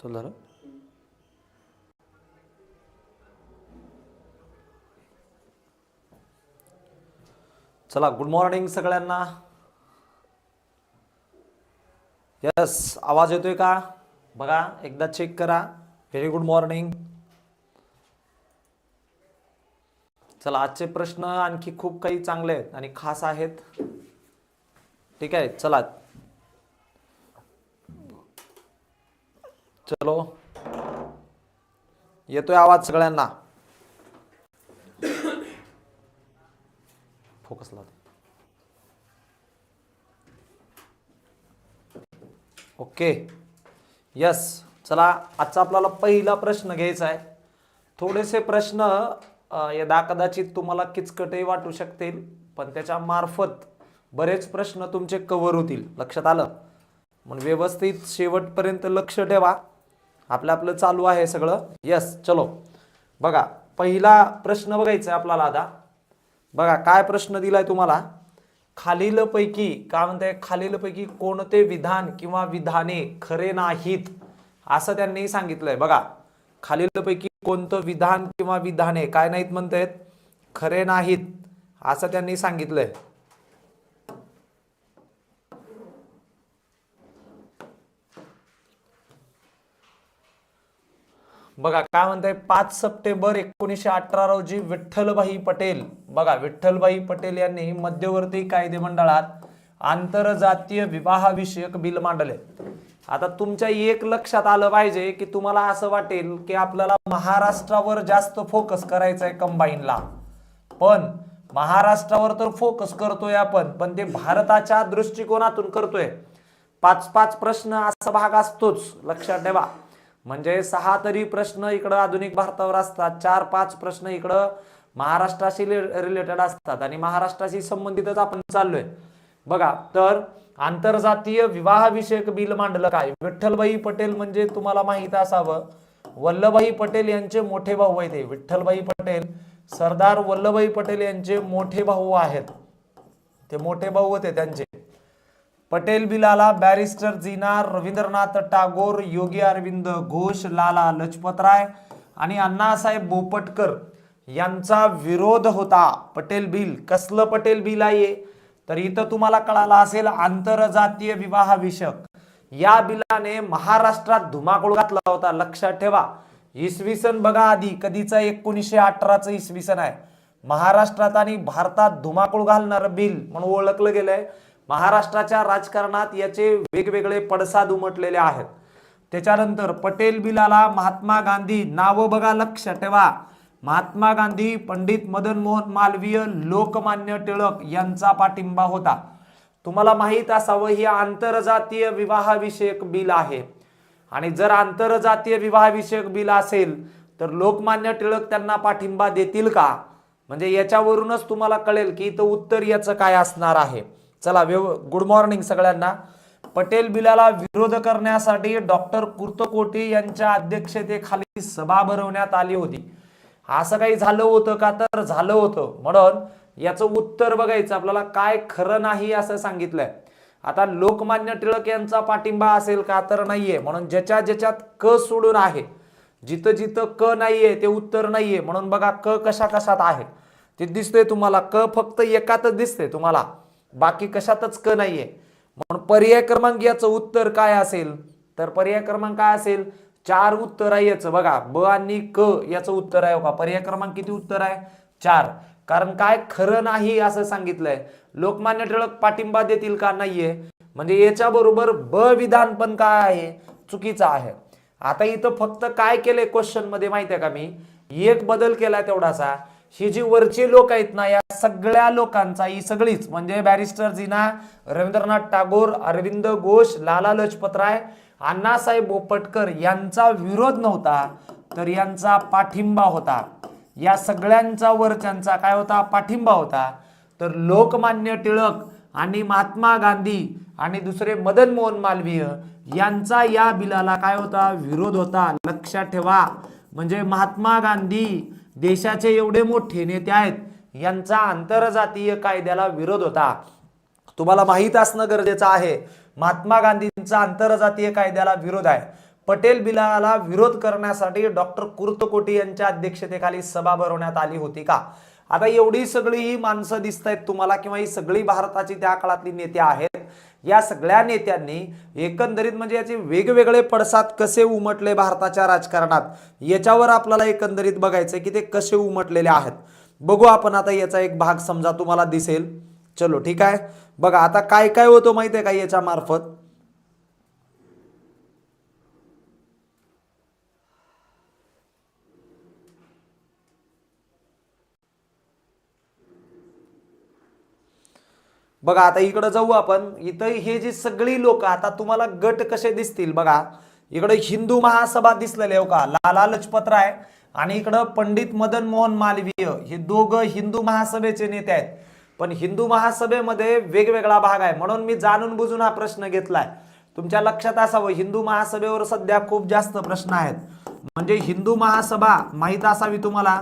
झालं. चला, good morning सगळ्यांना. यस, आवाज येतोय का बघा, एकदा चेक करा. Very good morning. चला, आजचे प्रश्न आणखी खूप काही चांगले आहेत आणि खास आहेत. ठीक आहे, चला चलो, येतोय आवाज सगळ्यांना? फोकस लाव. Okay, yes. चला, आजचा आपल्याला पहिला प्रश्न घ्यायचा आहे. थोडेसे प्रश्न यदा कदाचित तुम्हाला किचकटही वाटू शकतील, पण त्याच्या मार्फत बरेच प्रश्न तुमचे कव्हर होतील. लक्षात आलं? म्हणून व्यवस्थित शेवटपर्यंत लक्ष ठेवा. आपलं चालू आहे सगळं. यस, चलो बघा, पहिला प्रश्न बघायचा आहे आपल्याला. आता बघा काय प्रश्न दिलाय तुम्हाला. खालीलपैकी काय म्हणते, खालीलपैकी कोणते विधान किंवा विधाने खरे नाहीत असं त्यांनी सांगितलंय. बघा, खालीलपैकी कोणतं विधान किंवा विधाने काय नाहीत म्हणतायत, खरे नाहीत असं त्यांनी सांगितलंय. बघा काय म्हणताय, 5 सप्टेंबर 1918 रोजी विठ्ठलभाई पटेल, बघा विठ्ठलभाई पटेल यांनी मध्यवर्ती कायदेमंडळात आंतरजातीय विवाहाविषयक बिल मांडले. आता तुमच्या एक लक्षात आलं पाहिजे की तुम्हाला असं वाटेल की आपल्याला महाराष्ट्रावर जास्त फोकस करायचा आहे कंबाईनला, पण महाराष्ट्रावर तर फोकस करतोय आपण, पण ते भारताच्या दृष्टिकोनातून करतोय. 5-5 प्रश्न असा भाग असतोच, लक्षात ठेवा. म्हणजे 6 तरी प्रश्न इकडं आधुनिक भारतावर असतात, 4-5 प्रश्न इकडं महाराष्ट्राशी रिलेटेड असतात आणि महाराष्ट्राशी संबंधितच आपण चाललोय. बघा, तर आंतरजातीय विवाहाविषयक बिल मांडलं काय, विठ्ठलभाई पटेल म्हणजे तुम्हाला माहित असावं वल्लभभाई पटेल यांचे मोठे भाऊ आहेत. विठ्ठलभाई पटेल सरदार वल्लभभाई पटेल यांचे मोठे भाऊ आहेत. ते मोठे भाऊ होते त्यांचे. पटेल बिलाला बॅरिस्टर जीना, रवींद्रनाथ टागोर, योगी अरविंद घोष, लाला लजपतराय आणि अण्णासाहेब बोपटकर यांचा विरोध होता. पटेल बिल, कसलं पटेल बिल आहे तर इथं तुम्हाला कळालं असेल, आंतरजातीय विवाहाविषयक. या बिलाने महाराष्ट्रात धुमाकूळ घातला होता. लक्षात ठेवा, इसवी सन बघा आधी कधीचा, 1918चं इसवी सन आहे. महाराष्ट्रात आणि भारतात धुमाकूळ घालणारं बिल म्हणून ओळखलं गेलंय. महाराष्ट्राच्या राजकारणात याचे वेगवेगळे पडसाद उमटलेले आहेत. त्याच्यानंतर पटेल बिलाला महात्मा गांधी, नाव बघा लक्षात ठेवा, महात्मा गांधी, पंडित मदन मोहन मालवीय, लोकमान्य टिळक यांचा पाठिंबा होता. तुम्हाला माहित असावं ही आंतरजातीय विवाहाविषयक बिल आहे. आणि जर आंतरजातीय विवाहाविषयक बिल असेल तर लोकमान्य टिळक त्यांना पाठिंबा देतील का, म्हणजे याच्यावरूनच तुम्हाला कळेल की इथं उत्तर याचं काय असणार आहे. चला, गुड मॉर्निंग सगळ्यांना. पटेल बिलाला विरोध करण्यासाठी डॉक्टर कुर्तकोटी यांच्या अध्यक्षतेखाली सभा भरवण्यात आली होती. असं काही झालं होतं का, तर झालं होतं. म्हणून याचं उत्तर बघायचं आपल्याला, काय खरं नाही असं सांगितलंय. आता लोकमान्य टिळक यांचा पाठिंबा असेल का, तर नाहीये. म्हणून ज्याच्या ज्याच्यात क सोडून आहे, जिथं जिथं क नाहीये ते उत्तर नाहीये. म्हणून बघा क कशा कशात आहे ते दिसतंय तुम्हाला, क फक्त एकातच दिसते तुम्हाला, बाकी कशातच क नाहीये. म्हणून पर्याय क्रमांक याचं उत्तर काय असेल, तर पर्याय क्रमांक काय असेल, 4 उत्तर आहे याचं. बघा, ब आणि क याचं उत्तर आहे. बघा पर्याय क्रमांक किती उत्तर आहे, 4. कारण काय, खरं नाही असं सांगितलंय. लोकमान्य टिळक पाठिंबा देतील का, नाहीये. म्हणजे याच्या बरोबर ब विधान पण काय आहे, चुकीचं आहे. आता इथं फक्त काय केलंय क्वेश्चन मध्ये माहितीये का, मी एक बदल केला तेवढासा. ही जी वरचे लोक आहेत ना, या सगळ्या लोकांचा, ही सगळीच म्हणजे बॅरिस्टर जीना, रवींद्रनाथ टागोर, अरविंद घोष, लाला लजपतराय, अण्णासाहेब बोपटकर यांचा विरोध नव्हता, तर यांचा पाठिंबा होता. या सगळ्यांचा वरच्यांचा काय होता, पाठिंबा होता. तर लोकमान्य टिळक आणि महात्मा गांधी आणि दुसरे मदन मोहन मालवीय यांचा या बिलाला काय होता, विरोध होता. लक्षात ठेवा, म्हणजे महात्मा गांधी देशाचे एवढे मोठे नेते आहेत, यांचा आंतरजातीय कायद्याला विरोध होता. तुम्हाला माहित असणं गरजेचं आहे. महात्मा गांधींचा आंतरजातीय कायद्याला विरोध आहे. पटेल बिलाला विरोध करण्यासाठी डॉक्टर कुर्तकोटी यांच्या अध्यक्षतेखाली सभा भरवण्यात आली होती का? आता एवढी सगळी ही माणसं दिसत आहेत तुम्हाला किंवा ही सगळी भारताची त्या काळातली नेते आहेत. या सगळ्या नेत्यांनी एकंदरीत म्हणजे याचे वेगवेगळे पडसाद कसे उमटले भारताच्या राजकारणात याच्यावर आपल्याला एकंदरीत बघायचं की ते कसे उमटलेले आहेत. बघू आपण आता याचा एक भाग समजा तुम्हाला दिसेल. चलो ठीक आहे. बघा आता काय काय होतं माहिती आहे का याच्या मार्फत. बघा आता इकडे जाऊ आपण. इथं हे जी सगळी लोक आता तुम्हाला गट कसे दिसतील बघा. इकडे हिंदू महासभा दिसलेले हो का, लाला लजपत राय आणि इकडं पंडित मदन मोहन मालवीय, हे दोघं हिंदू महासभेचे नेते आहेत. पण हिंदू महासभेमध्ये वेगवेगळा भाग आहे म्हणून मी जाणून बुजून हा प्रश्न घेतलाय. तुमच्या लक्षात असावं हिंदू महासभेवर सध्या खूप जास्त प्रश्न आहेत. म्हणजे हिंदू महासभा माहित असावी तुम्हाला.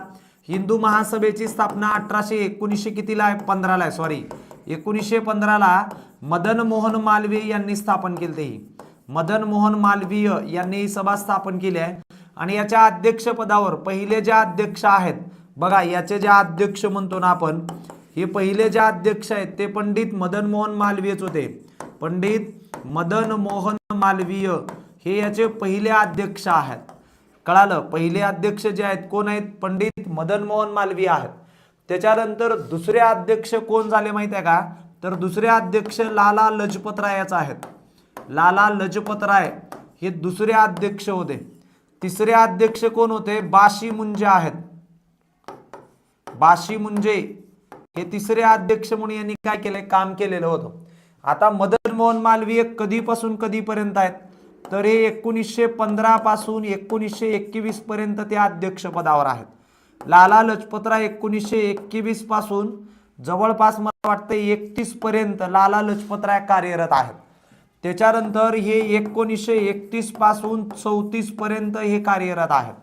हिंदू महासभेची स्थापना 1919 कितीला आहे, 15ला आहे, सॉरी 1915ला मदन मोहन मालवीय यांनी स्थापन केली. मदन मोहन मालवीय यांनी ही सभा स्थापन केली आहे. आणि याच्या अध्यक्षपदावर पहिले जे अध्यक्ष आहेत बघा, याचे जे अध्यक्ष म्हणतो ना आपण, हे पहिले जे अध्यक्ष आहेत ते पंडित मदन मोहन मालवीयच होते. पंडित मदन मोहन मालवीय हे याचे पहिले अध्यक्ष आहेत. कळालं. पहिले अध्यक्ष जे आहेत कोण आहेत, पंडित मदन मोहन मालवीय आहेत. त्याच्यानंतर दुसरे अध्यक्ष कोण झाले माहिती आहे का, तर दुसरे अध्यक्ष लाला लजपत रायच आहेत. लाला लजपत राय हे दुसरे अध्यक्ष होते. तिसरे अध्यक्ष कोण होते, बाशी मुंजे आहेत. बाशी मुंजे हे तिसरे अध्यक्ष म्हणून यांनी काय केले, काम केलेलं होतं. आता मदन मोहन मालवीय कधीपासून कधीपर्यंत आहेत, तर हे 1915 पासून 1921 पर्यंत ते अध्यक्ष पदावर आहेत. लाला लजपतराय 1921 पासून जवळपास मला वाटतं 31 पर्यंत लाला लजपतराय कार्यरत आहेत. त्याच्यानंतर हे 1931 पासून 34 पर्यंत हे कार्यरत आहेत.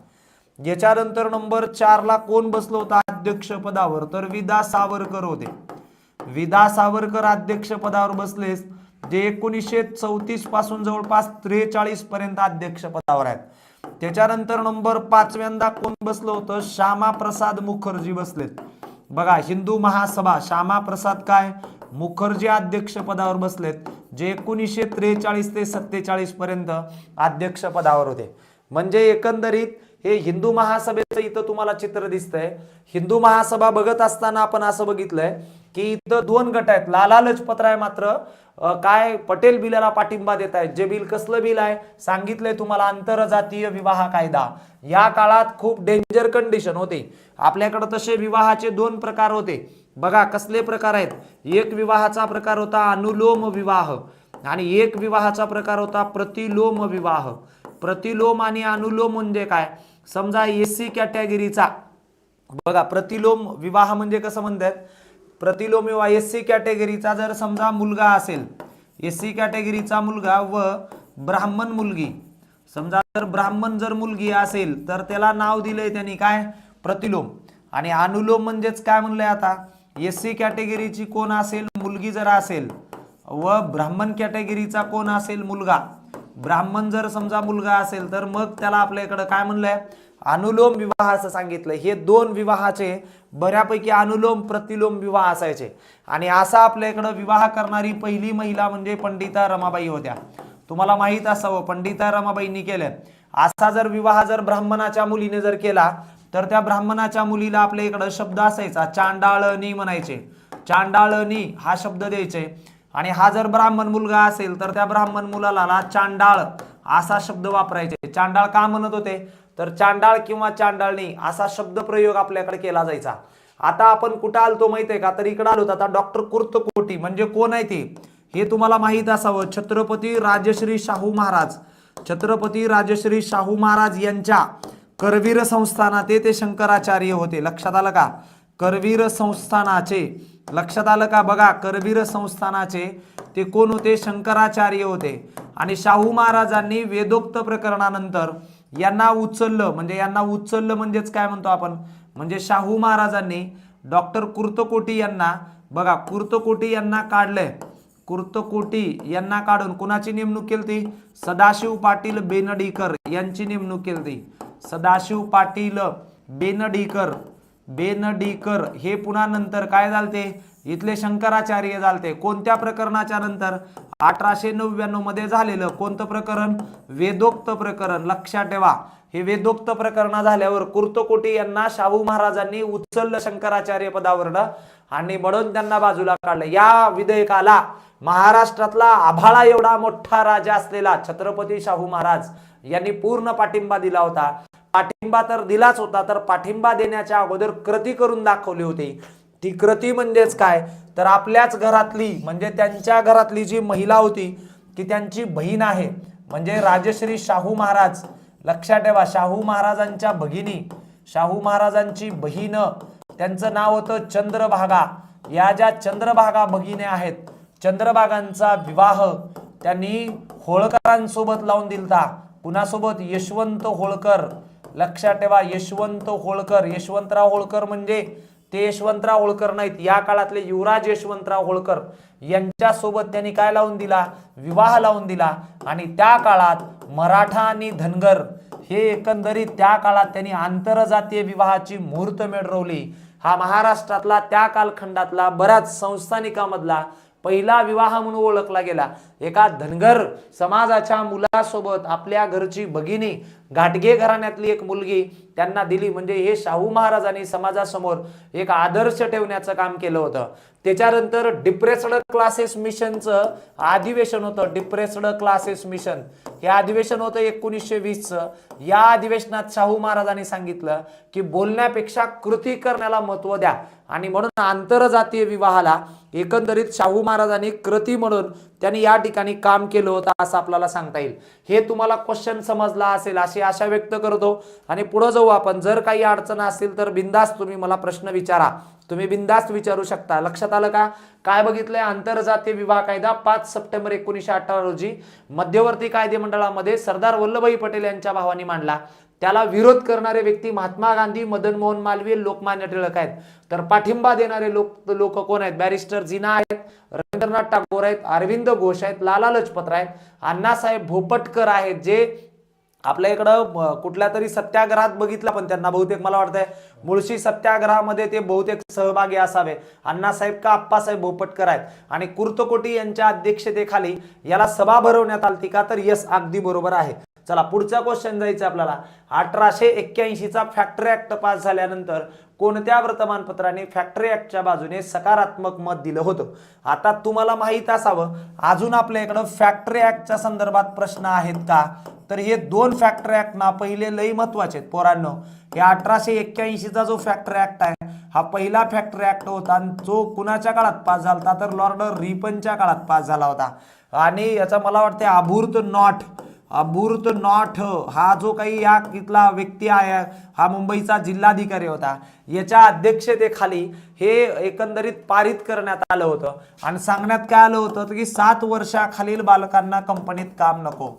याच्यानंतर नंबर 4 ला कोण बसलो होता अध्यक्ष पदावर, तर विदा सावरकर होते. विदा सावरकर अध्यक्ष पदावर बसलेस, जे 1934 पासून जवळपास 43 पर्यंत अध्यक्ष पदावर आहेत. त्याच्यानंतर नंबर 5व्यांदा कोण बसलं होतं, श्यामा प्रसाद मुखर्जी बसलेत. बघा हिंदू महासभा श्यामा प्रसाद काय मुखर्जी अध्यक्ष पदावर बसलेत, जे 1943 ते 47 पर्यंत अध्यक्ष पदावर होते. म्हणजे एकंदरीत हे हिंदू महासभेचं इथं तुम्हाला चित्र दिसतंय. हिंदू महासभा बघत असताना आपण असं बघितलंय की इथं दोन गट आहेत. लाला लजपतराय मात्र काय पटेल बिलाला पाठिंबा देत आहेत. जे बिल कसलं बिल आहे सांगितलंय तुम्हाला, आंतरजातीय विवाह कायदा. या काळात खूप डेंजर कंडिशन होते. आपल्याकडे तसे विवाहाचे दोन प्रकार होते. बघा कसले प्रकार आहेत. एक विवाहाचा प्रकार होता अनुलोम विवाह आणि एक विवाहाचा प्रकार होता प्रतिलोम विवाह. प्रतिलोम आणि अनुलोम म्हणजे काय, समजा एससी कॅटेगरीचा, बघा प्रतिलोम विवाह म्हणजे कसं म्हणतात, प्रतिलोम विवाह एससी कॅटेगरीचा जर समजा मुलगा असेल, एससी कॅटेगरीचा मुलगा व ब्राह्मण मुलगी, समजा जर ब्राह्मण जर मुलगी असेल तर त्याला नाव दिलंय त्यांनी काय, प्रतिलोम. आणि अनुलोम म्हणजेच काय म्हणलंय आता, एससी कॅटेगरीची कोण असेल मुलगी जर असेल व ब्राह्मण कॅटेगरीचा कोण असेल मुलगा, ब्राह्मण जर समजा मुलगा असेल तर मग त्याला आपल्या इकडे काय म्हणलंय, अनुलोम विवाह असं सांगितलं. हे दोन विवाहाचे बऱ्यापैकी अनुलोम प्रतिलोम विवाह असायचे. आणि असा आपल्या इकडे विवाह करणारी पहिली महिला म्हणजे पंडिता रमाबाई होत्या. तुम्हाला माहित असावं पंडिता रमाबाईंनी केलं. असा जर विवाह जर ब्राह्मणाच्या मुलीने जर केला तर त्या ब्राह्मणाच्या मुलीला आपल्या इकडे शब्द असायचा चांडाळणी म्हणायचे. चांडाळणी हा शब्द द्यायचे. आणि हा जर ब्राह्मण मुलगा असेल तर त्या ब्राह्मण मुलाला चांडाळ असा शब्द वापरायचे. चांडाळ का म्हणत होते, तर चांडाळ किंवा चांडाळणी असा शब्द प्रयोग आपल्याकडे केला जायचा. आता आपण कुठं आलतो माहितीये का, तर इकडे आलो. आता डॉक्टर कुर्तकोटी म्हणजे कोण आहे ते, हे तुम्हाला माहित असावं. छत्रपती राजश्री शाहू महाराज, छत्रपती राजश्री शाहू महाराज यांच्या करवीर संस्थानाचे ते शंकराचार्य होते. लक्षात आलं का, करवीर संस्थानाचे, लक्षात आलं का, बघा करवीर संस्थानाचे ते कोण होते, शंकराचार्य होते. आणि शाहू महाराजांनी वेदोक्त प्रकरणानंतर यांना उचललं. म्हणजे यांना उचललं म्हणजेच काय म्हणतो आपण, म्हणजे शाहू महाराजांनी डॉक्टर कुर्तकोटी यांना, बघा कुर्तकोटी यांना काढलंय. कुर्तकोटी यांना काढून कुणाची नेमणूक केली? सदाशिव पाटील बेनडीकर यांची नेमणूक केली. सदाशिव पाटील बेनडीकर हे पुन्हा नंतर काय झालते? इथले शंकराचार्य झालते. कोणत्या प्रकरणाच्या नंतर? 1899 मध्ये झालेलं कोणतं प्रकरण? वेदोक्त प्रकरण. लक्षात ठेवा, हे वेदोक्त प्रकरण झाल्यावर कुर्तकोटी यांना शाहू महाराजांनी उचललं शंकराचार्य पदावरनं आणि म्हणून त्यांना बाजूला काढलं. या विधेयकाला महाराष्ट्रातला आभाळा एवढा मोठा राजा असलेला छत्रपती शाहू महाराज यांनी पूर्ण पाठिंबा दिला होता. पाठिंबा तर दिलाच होता, तर पाठिंबा देण्याच्या अगोदर कृती करून दाखवली होती. ती कृती म्हणजेच काय? तर आपल्याच घरातली म्हणजे त्यांच्या घरातली जी महिला होती ती त्यांची बहीण आहे, म्हणजे राजश्री शाहू महाराज. लक्षात ठेवा, शाहू महाराजांच्या भगिनी, शाहू महाराजांची बहीण, त्यांचं नाव होतं चंद्रभागा. या ज्या चंद्रभागा भगिनी आहेत, चंद्रभागांचा विवाह त्यांनी होळकरांसोबत लावून दिलता. कुणासोबत? यशवंत होळकर. लक्षात ठेवा, यशवंत होळकर. यशवंतराव होळकर म्हणजे ते यशवंतराव होळकर नाहीत, या काळातले युवराज यशवंतराव होळकर यांच्या सोबत त्यांनी काय लावून दिला? विवाह लावून दिला. आणि त्या काळात मराठा आणि धनगर हे एकंदरीत त्या काळात त्यांनी आंतरजातीय विवाहाची मुहूर्तमेढ रोवली. हा महाराष्ट्रातला त्या कालखंडातला बऱ्याच संस्थानिकामधला पहिला विवाह म्हणून ओळखला गेला. एका धनगर समाजाच्या मुलासोबत आपल्या घरची भगिनी, घाटगे घराण्यातली एक मुलगी त्यांना दिली. म्हणजे हे शाहू महाराजांनी समाजासमोर एक आदर्श ठेवण्याचं काम केलं होतं. त्याच्यानंतर डिप्रेस्ड क्लासेस मिशनचं अधिवेशन होतं. डिप्रेस्ड क्लासेस मिशन हे अधिवेशन होतं 1920चं. या अधिवेशनात शाहू महाराजांनी सांगितलं की बोलण्यापेक्षा कृती करण्याला महत्त्व द्या आणि म्हणून आंतरजातीय विवाहाला एकंदरीत शाहू महाराजांनी कृती म्हणून त्यांनी या ठिकाणी काम केलं होतं असं आपल्याला सांगता येईल. हे तुम्हाला क्वेश्चन समजला असेल अशी आशा व्यक्त करतो आणि पुढे जाऊ आपण. जर काही अडचण असेल तर बिंदास तुम्ही मला प्रश्न विचारा, तुम्ही बिंदास्त विचारू शकता. लक्षात आलं का? काय बघितलंय? आंतरजातीय विवाह कायदा 5 सप्टेंबर 1918 रोजी मध्यवर्ती कायदेमंडळामध्ये सरदार वल्लभभाई पटेल यांच्या भावानी मांडला. त्याला विरोध करणारे व्यक्ती महात्मा गांधी, मदन मोहन मालवीय, लोकमान्य टिळक आहेत. तर पाठिंबा देणारे लोक कोण आहेत? बॅरिस्टर जिना आहेत, रवींद्रनाथ टागोर आहेत, अरविंद घोष आहेत, लाला लजपत राय आहेत, अण्णासाहेब भोपटकर आहेत, जे आपल्या इकडं कुठल्या तरी सत्याग्रहात बघितला, पण त्यांना बहुतेक मला वाटतंय मुळशी सत्याग्रहामध्ये ते बहुतेक सहभागी असावे. अण्णासाहेब का आप्पासाहेब भोपटकर आहेत. आणि कुर्तकोटी यांच्या अध्यक्षतेखाली याला सभा भरवण्यात आली का? तर यस, अगदी बरोबर आहे. चला पुढचा क्वेश्चन जायचं आपल्याला. 1881चा फॅक्टरी ऍक्ट पास झाल्यानंतर कोणत्या वर्तमानपत्राने फॅक्टरी ऍक्टच्या बाजूने सकारात्मक मत दिलं होतं? आता तुम्हाला माहित असावं, अजून आपल्या इकडं फॅक्टरी ऍक्टच्या संदर्भात प्रश्न आहेत का? तर हे 2 फॅक्टरी ऍक्ट ना पहिले लई महत्वाचे आहेत पोरांनो. हे 1881चा जो फॅक्टरी ऍक्ट आहे हा पहिला फॅक्टरी ऍक्ट होता आणि जो कुणाच्या काळात पास झाला? तर लॉर्ड रिपनच्या काळात पास झाला होता. आणि याचा मला वाटतं अबूर्त नॉट हा जो काही या इथला व्यक्ती आहे हा मुंबईचा जिल्हाधिकारी होता. याच्या अध्यक्षतेखाली हे एकंदरीत पारित करण्यात आलं होतं आणि सांगण्यात काय आलं होतं की 7 वर्षाखालील बालकांना कंपनीत काम नको.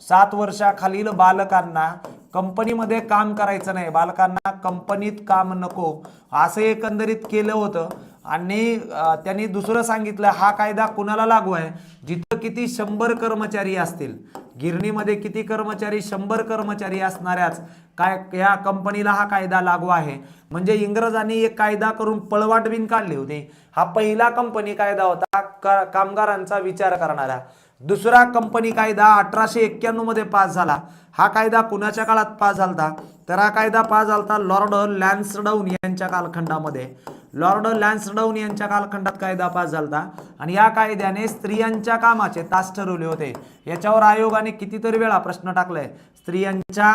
7 वर्षाखालील बालकांना कंपनीमध्ये काम करायचं नाही, बालकांना कंपनीत काम नको असं एकंदरीत केलं होतं. आणि त्यांनी दुसरं सांगितलं हा कायदा कुणाला लागू आहे? जिथं किती 100 कर्मचारी असतील, गिरणीमध्ये किती कर्मचारी? 100 कर्मचारी असणाऱ्याच काय या कंपनीला हा कायदा लागू आहे. म्हणजे इंग्रजांनी एक कायदा करून पळवाट बिन काढली होती. हा पहिला कंपनी कायदा होता कामगारांचा विचार करणारा. दुसरा कंपनी कायदा 1891 मध्ये पास झाला. हा कायदा कुणाच्या काळात पास झाला? तर हा कायदा पास झाला लॉर्ड लॅन्सडाऊन यांच्या कालखंडामध्ये. लॉर्ड लॅन्सडाऊन यांच्या कालखंडात कायदा पास झाला आणि या कायद्याने स्त्रियांच्या कामाचे तास ठरवले होते. याच्यावर आयोगाने कितीतरी वेळा प्रश्न टाकलाय. स्त्रियांच्या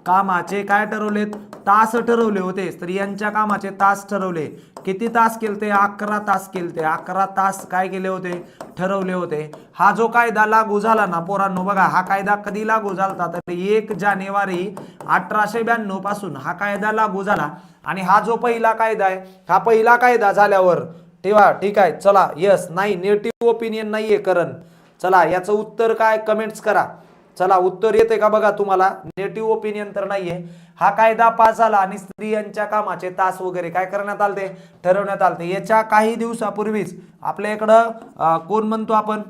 कामाचे काय ठरवलेत? तास ठरवले होते. स्त्रियांच्या कामाचे तास ठरवले. किती तास केलते? 11 तास केलते. 11 तास काय केले होते? ठरवले होते. हा जो कायदा लागू झाला ना पोरांनो, बघा हा कायदा कधी लागू झाला? तर 1 जानेवारी 1892 पासून हा कायदा लागू झाला. आणि हा जो पहिला कायदा आहे हा पहिला कायदा झाल्यावर ठेवा, ठीक आहे. चला यस, नाही, नेटिव्ह ओपिनियन नाहीये करण. चला याचं उत्तर काय? कमेंट्स करा. चला उत्तर येते का बघा तुम्हाला. नेटिव्ह ओपिनियन तर नाहीये. हा कायदा पास झाला आणि स्त्रियांच्या कामाचे तास वगैरे काय करण्यात आलते, ठरवण्यात आलते. याच्या काही दिवसापूर्वीच आपल्या इकडं कोण म्हणतो आपण,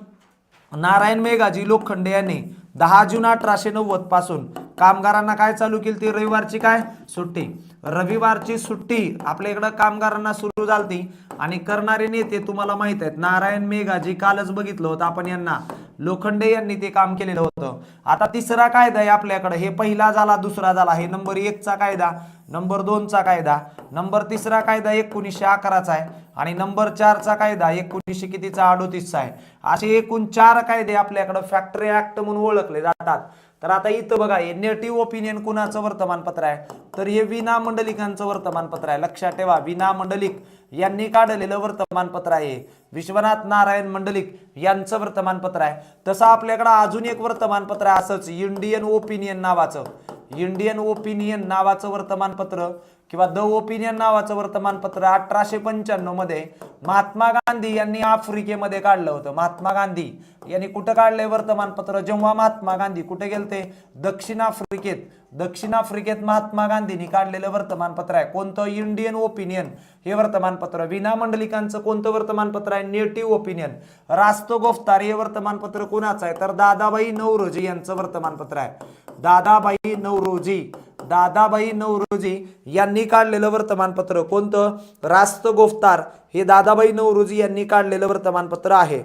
नारायण मेघाजी लोखंडे यांनी 10 जून 1890 पासून कामगारांना काय चालू केली ती, रविवारची काय सुट्टी. रविवारची सुट्टी आपल्या इकडं कामगारांना सुरू झाली आणि करणारे नेते तुम्हाला माहित आहेत, नारायण मेघाजी कालच बघितलं होतं आपण यांना, लोखंडे यांनी ते काम केलेलं होतं. आता तिसरा कायदा आहे आपल्याकडे, हे पहिला झाला, दुसरा झाला, हे नंबर 1 चा कायदा, नंबर 2 चा कायदा, नंबर 3रा कायदा 1911चा आहे आणि नंबर 4 चा कायदा 1938चा आहे. असे एकूण 4 कायदे आपल्याकडे फॅक्टरी ऍक्ट म्हणून ओळखले जातात. तर आता इथं बघा, हे नेटिव्ह ओपिनियन कुणाचं वर्तमानपत्र आहे, तर हे विना मंडलिकांचं वर्तमानपत्र आहे. लक्षात ठेवा, विना मंडलिक यांनी काढलेलं वर्तमानपत्र आहे, विश्वनाथ नारायण मंडलिक यांचं वर्तमानपत्र आहे. तसं आपल्याकडे अजून एक वर्तमानपत्र आहे असंच, इंडियन ओपिनियन नावाचं, इंडियन ओपिनियन नावाचं वर्तमानपत्र किंवा द ओपिनियन नावाचं वर्तमानपत्र 1895 मध्ये महात्मा गांधी यांनी आफ्रिकेमध्ये काढलं होतं. महात्मा गांधी यांनी कुठं काढलंय वर्तमानपत्र, जेव्हा महात्मा गांधी कुठे गेलते, दक्षिण आफ्रिकेत. दक्षिण आफ्रिकेत महात्मा गांधींनी काढलेलं वर्तमानपत्र आहे कोणतं, इंडियन ओपिनियन हे वर्तमानपत्र. विना मंडलिकांचं कोणतं वर्तमानपत्र आहे, नेटिव्ह ओपिनियन. रास्तोगोफ्तार हे वर्तमानपत्र कोणाचं आहे, तर दादाबाई नौरोजी यांचं वर्तमानपत्र आहे. दादाबाई नौरोजी, दादाबाई नौरोजी यांनी काढलेलं वर्तमानपत्र कोणतं, रास्तगोफ्तार हे दादाबाई नौरोजी यांनी काढलेलं वर्तमानपत्र आहे.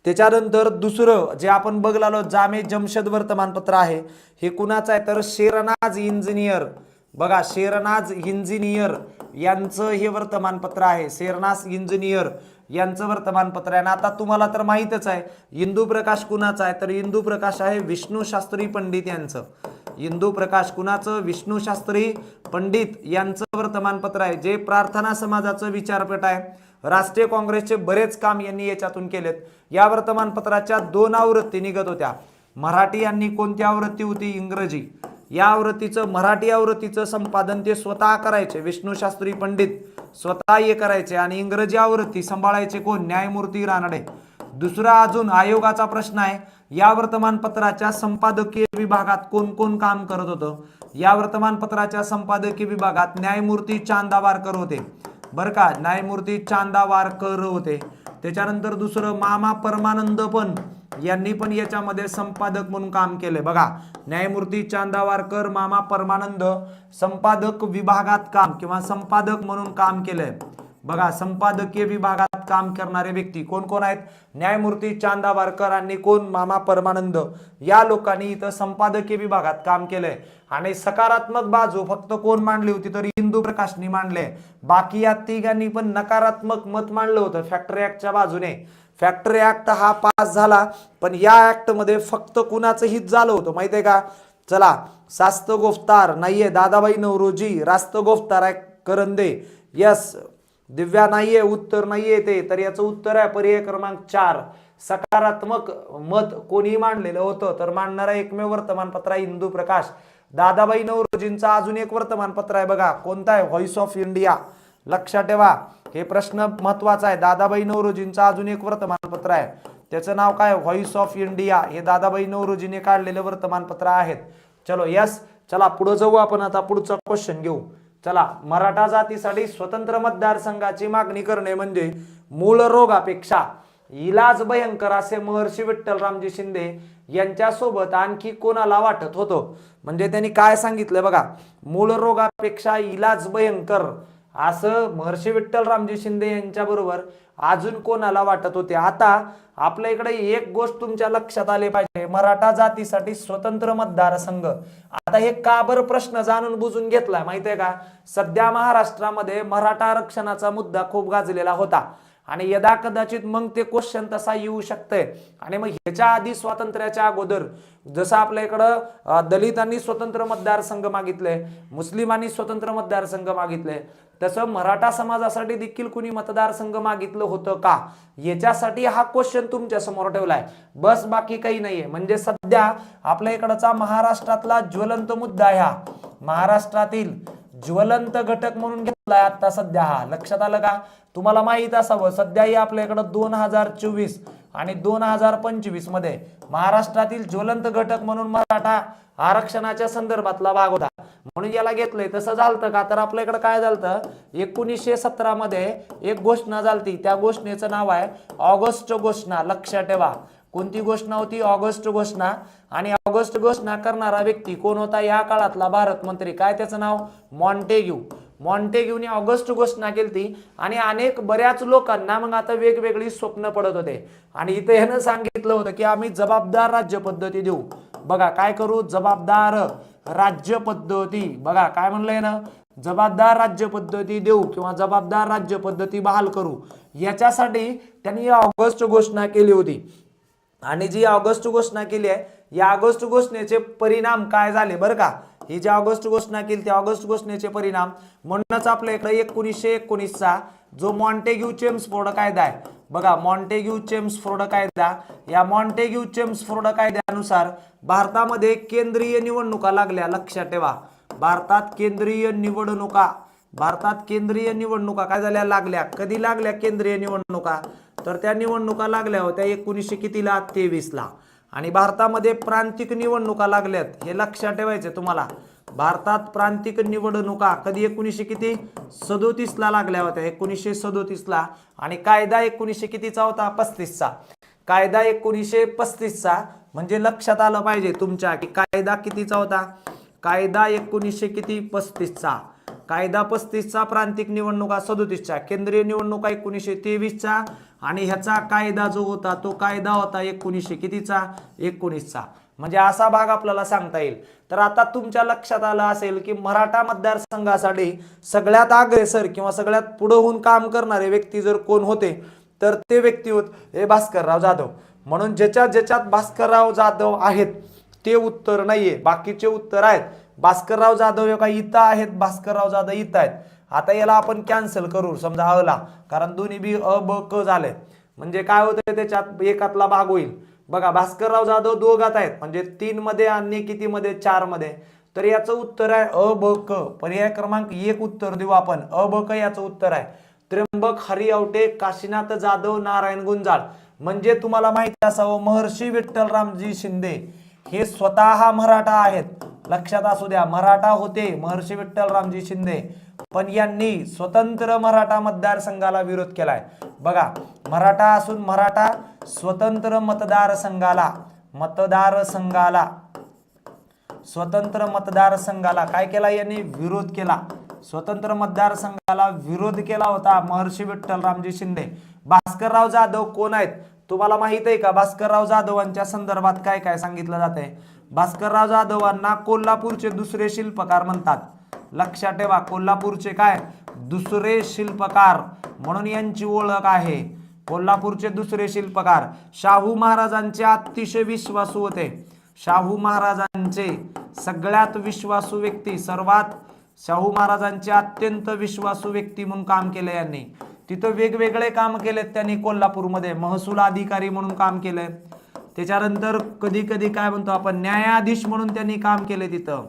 त्याच्यानंतर दुसरं जे आपण बघलो जामे जमशेद वर्तमानपत्र आहे, हे कुणाचं आहे तर शेरनाज इंजिनियर. बघा, शेरनाज इंजिनियर यांचं हे वर्तमानपत्र आहे, शेरनाज इंजिनियर यांचं वर्तमानपत्र आहे. आता तुम्हाला तर माहितच आहे इंदू प्रकाश कुणाचा आहे, तर इंदू प्रकाश आहे विष्णू शास्त्री पंडित यांचं. इंदू प्रकाश कुणाचं, विष्णू शास्त्री पंडित यांचं वर्तमानपत्र आहे, जे प्रार्थना समाजाचं विचारपीठ आहे. राष्ट्रीय काँग्रेसचे बरेच काम यांनी याच्यातून केलेत. या वर्तमानपत्राच्या 2 आवृत्ती निघत होत्या. मराठी यांनी कोणती आवृत्ती होती, इंग्रजी. या आवृत्तीचं, मराठी आवृत्तीचं संपादन ते स्वतः करायचे, विष्णू शास्त्री पंडित स्वतः हे करायचे आणि इंग्रजी आवृत्ती सांभाळायचे कोण, न्यायमूर्ती रानडे. दुसरा अजून आयोगाचा प्रश्न आहे, या वर्तमानपत्राच्या संपादकीय विभागात कोण कोण काम करत होतं. या वर्तमानपत्राच्या संपादकीय विभागात न्यायमूर्ती चांदावारकर होते, बरं का, न्यायमूर्ती चांदावारकर होते. त्याच्यानंतर दुसरं मामा परमानंद पण यांनी पण याच्यामध्ये संपादक म्हणून काम केले. बघा, न्यायमूर्ती चांदावारकर, मामा परमानंद संपादक विभागात काम किंवा संपादक म्हणून काम केलंय. बघा, संपादकीय विभागात काम करणारे व्यक्ती कोण कोण आहेत, न्यायमूर्ती चांदावारकर आणि कोण, मामा परमानंद. या लोकांनी इथं संपादकीय विभागात काम केलंय. आणि सकारात्मक बाजू फक्त कोण मांडली होती, तर इंदू प्रकाशनी मांडले. बाकी या तिघांनी पण नकारात्मक मत मांडलं होतं फॅक्टरी ऍक्टच्या बाजूने. फॅक्टरी ऍक्ट हा पास झाला, पण या ऍक्ट मध्ये फक्त कुणाचं हित झालं होतं माहितीये का, चला, रास्तगोफ्तार नाहीये, दादाबाई नौरोजी, रास्तगोफ्तार आहे करंदे, यस. दिव्या नाहीये, उत्तर नाहीये ते, तर याचं उत्तर आहे पर्याय क्रमांक 4. सकारात्मक मत कोणी मांडलेलं होतं, तर मांडणारा एकमेव वर्तमानपत्र आहे इंदू प्रकाश. दादाबाई नौरोजींचा अजून एक वर्तमानपत्र आहे बघा, कोणता आहे, व्हॉइस ऑफ इंडिया. लक्षात ठेवा, हे प्रश्न महत्वाचा आहे. दादाबाई नौरोजींचा अजून एक वर्तमानपत्र आहे, त्याचं नाव काय, व्हॉइस ऑफ इंडिया. हे दादाबाई नौरोजीने काढलेलं वर्तमानपत्र आहेत. चलो यस, चला पुढे जाऊ आपण. आता पुढचा क्वेश्चन घेऊ. चला, मराठा जातीसाठी स्वतंत्र मतदारसंघाची मागणी करणे म्हणजे मूळ रोगापेक्षा इलाज भयंकर असे महर्षी विठ्ठलरामजी शिंदे यांच्यासोबत आणखी कोणाला वाटत होतं. म्हणजे त्यांनी काय सांगितलं बघा, मूळ रोगापेक्षा इलाज भयंकर असं महर्षी विठ्ठलरामजी शिंदे यांच्या बरोबर अजून कोणाला वाटत होते. आता आपल्या इकडे एक गोष्ट तुमच्या लक्षात आले पाहिजे, मराठा जातीसाठी स्वतंत्र मतदारसंघ. आता हे का बरं प्रश्न जाणून बुजून घेतला माहितीये का, सध्या महाराष्ट्रामध्ये मराठा आरक्षणाचा मुद्दा खूप गाजलेला होता आणि यदा कदाचित मग ते क्वेश्चन तसा येऊ शकतंय. आणि मग ह्याच्या आधी स्वातंत्र्याच्या अगोदर जसं आपल्या इकडं दलितांनी स्वतंत्र मतदारसंघ मागितले, मुस्लिमांनी स्वतंत्र मतदारसंघ मागितले, तसं मराठा समाजासाठी देखील कुणी मतदारसंघ मागितलं होतं का, याच्यासाठी हा क्वेश्चन तुमच्या समोर ठेवलाय, बस बाकी काही नाहीये. म्हणजे सध्या आपल्या इकडचा महाराष्ट्रातला ज्वलंत मुद्दा, ह्या महाराष्ट्रातील ज्वलंत घटक म्हणून घेतलाय आता सध्या हा, लक्षात आलं का? तुम्हाला माहित असावं सध्याही आपल्याकडे 2024 आणि 2025 मध्ये महाराष्ट्रातील ज्वलंत घटक म्हणून मराठा आरक्षणाच्या संदर्भातला भाग होता, म्हणून याला घेतलंय. तसं झालतं का? तर आपल्याकडे काय झालं, 1917 मध्ये एक घोषणा झालती, त्या घोषणेचं नाव आहे ऑगस्ट घोषणा. लक्षात ठेवा, कोणती घोषणा होती? ऑगस्ट घोषणा. आणि ऑगस्ट घोषणा करणारा व्यक्ती कोण होता? या काळातला भारत मंत्री. काय त्याचं नाव? मॉन्टेग्यू. मॉन्टेग्यूने ऑगस्ट घोषणा केली आणि अनेक बऱ्याच लोकांना मग आता वेगवेगळी स्वप्न पडत होते. आणि इथे ह्यानं सांगितलं होतं की आम्ही जबाबदार राज्य पद्धती देऊ. बघा काय करू? जबाबदार राज्य पद्धती. बघा काय म्हणलंय ना, जबाबदार राज्य पद्धती देऊ किंवा जबाबदार राज्य पद्धती बहाल करू. याच्यासाठी त्यांनी ऑगस्ट घोषणा केली होती. आणि जी ऑगस्ट घोषणा केली आहे, या ऑगस्ट घोषणेचे परिणाम काय झाले बरं का? ही जी ऑगस्ट घोषणा केली त्या ऑगस्ट घोषणेचे परिणाम, म्हणूनच आपल्या इकडे 1919चा जो मॉन्टेग्यू चेम्सफोर्ड कायदा आहे बघा, मॉन्टेग्यू चेम्सफोर्ड कायदा, या मॉन्टेग्यू चेम्सफोर्ड कायद्यानुसार भारतामध्ये केंद्रीय निवडणुका लागल्या. लक्षात ठेवा, भारतात केंद्रीय निवडणुका काय झाल्या? लागल्या. कधी लागल्या केंद्रीय निवडणुका? तर त्या निवडणुका लागल्या होत्या 1923 ला. आणि भारतामध्ये प्रांतिक निवडणुका लागल्यात, हे लक्षात ठेवायचे तुम्हाला. भारतात प्रांतिक निवडणुका कधी 1937 ला लागल्या होत्या, 1937 ला. आणि कायदा 1935चा होता? 35चा. कायदा 1935चा. म्हणजे लक्षात आलं पाहिजे तुमच्या की कायदा कितीचा होता? कायदा 1935चा. कायदा 35चा, प्रांतिक निवडणुका 37च्या, केंद्रीय निवडणुका 1923चा. आणि ह्याचा कायदा जो होता तो कायदा होता 1919चा. म्हणजे असा भाग आपल्याला सांगता येईल. तर आता तुमच्या लक्षात आलं असेल की मराठा मतदारसंघासाठी सगळ्यात अग्रेसर किंवा सगळ्यात पुढे होऊन काम करणारे व्यक्ती जर कोण होते तर ते व्यक्ती होते भास्करराव जाधव. म्हणून ज्याच्यात भास्करराव जाधव आहेत ते उत्तर नाहीये, बाकीचे उत्तर आहेत. भास्करराव जाधव काही इथं आहेत, भास्करराव जाधव इथं आहेत. आता याला आपण कॅन्सल करू समजा अला, कारण दोन्ही बी अ ब क झाले. म्हणजे काय होतं, त्याच्यात एकातला भाग होईल. बघा भास्करराव जाधव दोघात आहेत, म्हणजे 3 मध्ये आणि किती मध्ये? 4 मध्ये. तर याचं उत्तर आहे अ ब क. पर्याय क्रमांक 1 उत्तर देऊ आपण. अ ब क याचं उत्तर आहे. त्र्यंबक हरी आवटे, काशीनाथ जाधव, नारायण गुंजाळ. म्हणजे तुम्हाला माहिती असावं महर्षी विठ्ठलरामजी शिंदे हे स्वतः मराठा आहेत. लक्षात असू द्या, मराठा होते महर्षी विठ्ठलरामजी शिंदे, पण यांनी स्वतंत्र मराठा मतदारसंघाला विरोध केलाय. बघा, मराठा असून मराठा स्वतंत्र मतदारसंघाला काय केला? यांनी विरोध केला. स्वतंत्र मतदारसंघाला विरोध केला होता महर्षी विठ्ठलरामजी शिंदे. भास्करराव जाधव कोण आहेत तुम्हाला माहित आहे का? भास्करराव जाधवांच्या संदर्भात काय काय सांगितलं जातंय? भास्करराव जाधवांना कोल्हापूरचे दुसरे शिल्पकार म्हणतात. लक्षात ठेवा, कोल्हापूरचे काय? दुसरे शिल्पकार म्हणून यांची ओळख आहे. कोल्हापूरचे दुसरे शिल्पकार. शाहू महाराजांचे अतिशय विश्वासू होते. शाहू महाराजांचे सगळ्यात विश्वासू व्यक्ती, शाहू महाराजांचे अत्यंत विश्वासू व्यक्ती म्हणून काम केले यांनी. तिथं वेगवेगळे काम केलेत त्यांनी. कोल्हापूरमध्ये महसूल अधिकारी म्हणून काम केलंय. त्याच्यानंतर कधी कधी काय म्हणतो आपण, न्यायाधीश म्हणून त्यांनी काम केले तिथं.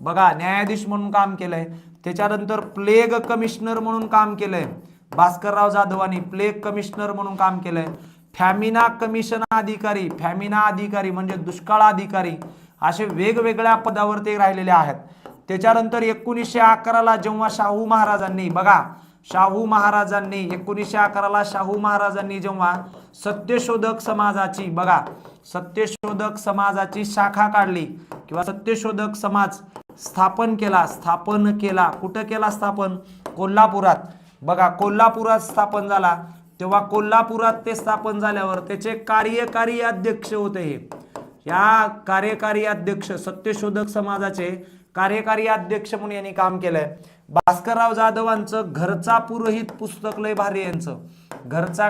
बघा, न्यायाधीश म्हणून काम केलंय. त्याच्यानंतर प्लेग कमिशनर म्हणून काम केलंय. भास्करराव जाधवांनी प्लेग कमिशनर म्हणून काम केलंय. फॅमिना कमिशन अधिकारी, फॅमिना अधिकारी म्हणजे दुष्काळ अधिकारी, असे वेगवेगळ्या पदावर ते राहिलेले आहेत. त्याच्यानंतर 1911 ला जेव्हा शाहू महाराजांनी 1911 ला शाहू महाराजांनी जेव्हा सत्यशोधक समाजाची शाखा काढली किंवा सत्यशोधक समाज स्थापन केला. कुठं केला स्थापन? कोल्हापुरात. बघा, कोल्हापुरात स्थापन झाला. तेव्हा कोल्हापुरात ते स्थापन झाल्यावर त्याचे कार्यकारी अध्यक्ष होते हे. या कार्यकारी अध्यक्ष, सत्यशोधक समाजाचे कार्यकारी अध्यक्ष म्हणून यांनी काम केलंय. भास्करराव जाधवांचं घरचा पुरोहित पुस्तक लय भारी यांचं. घरचा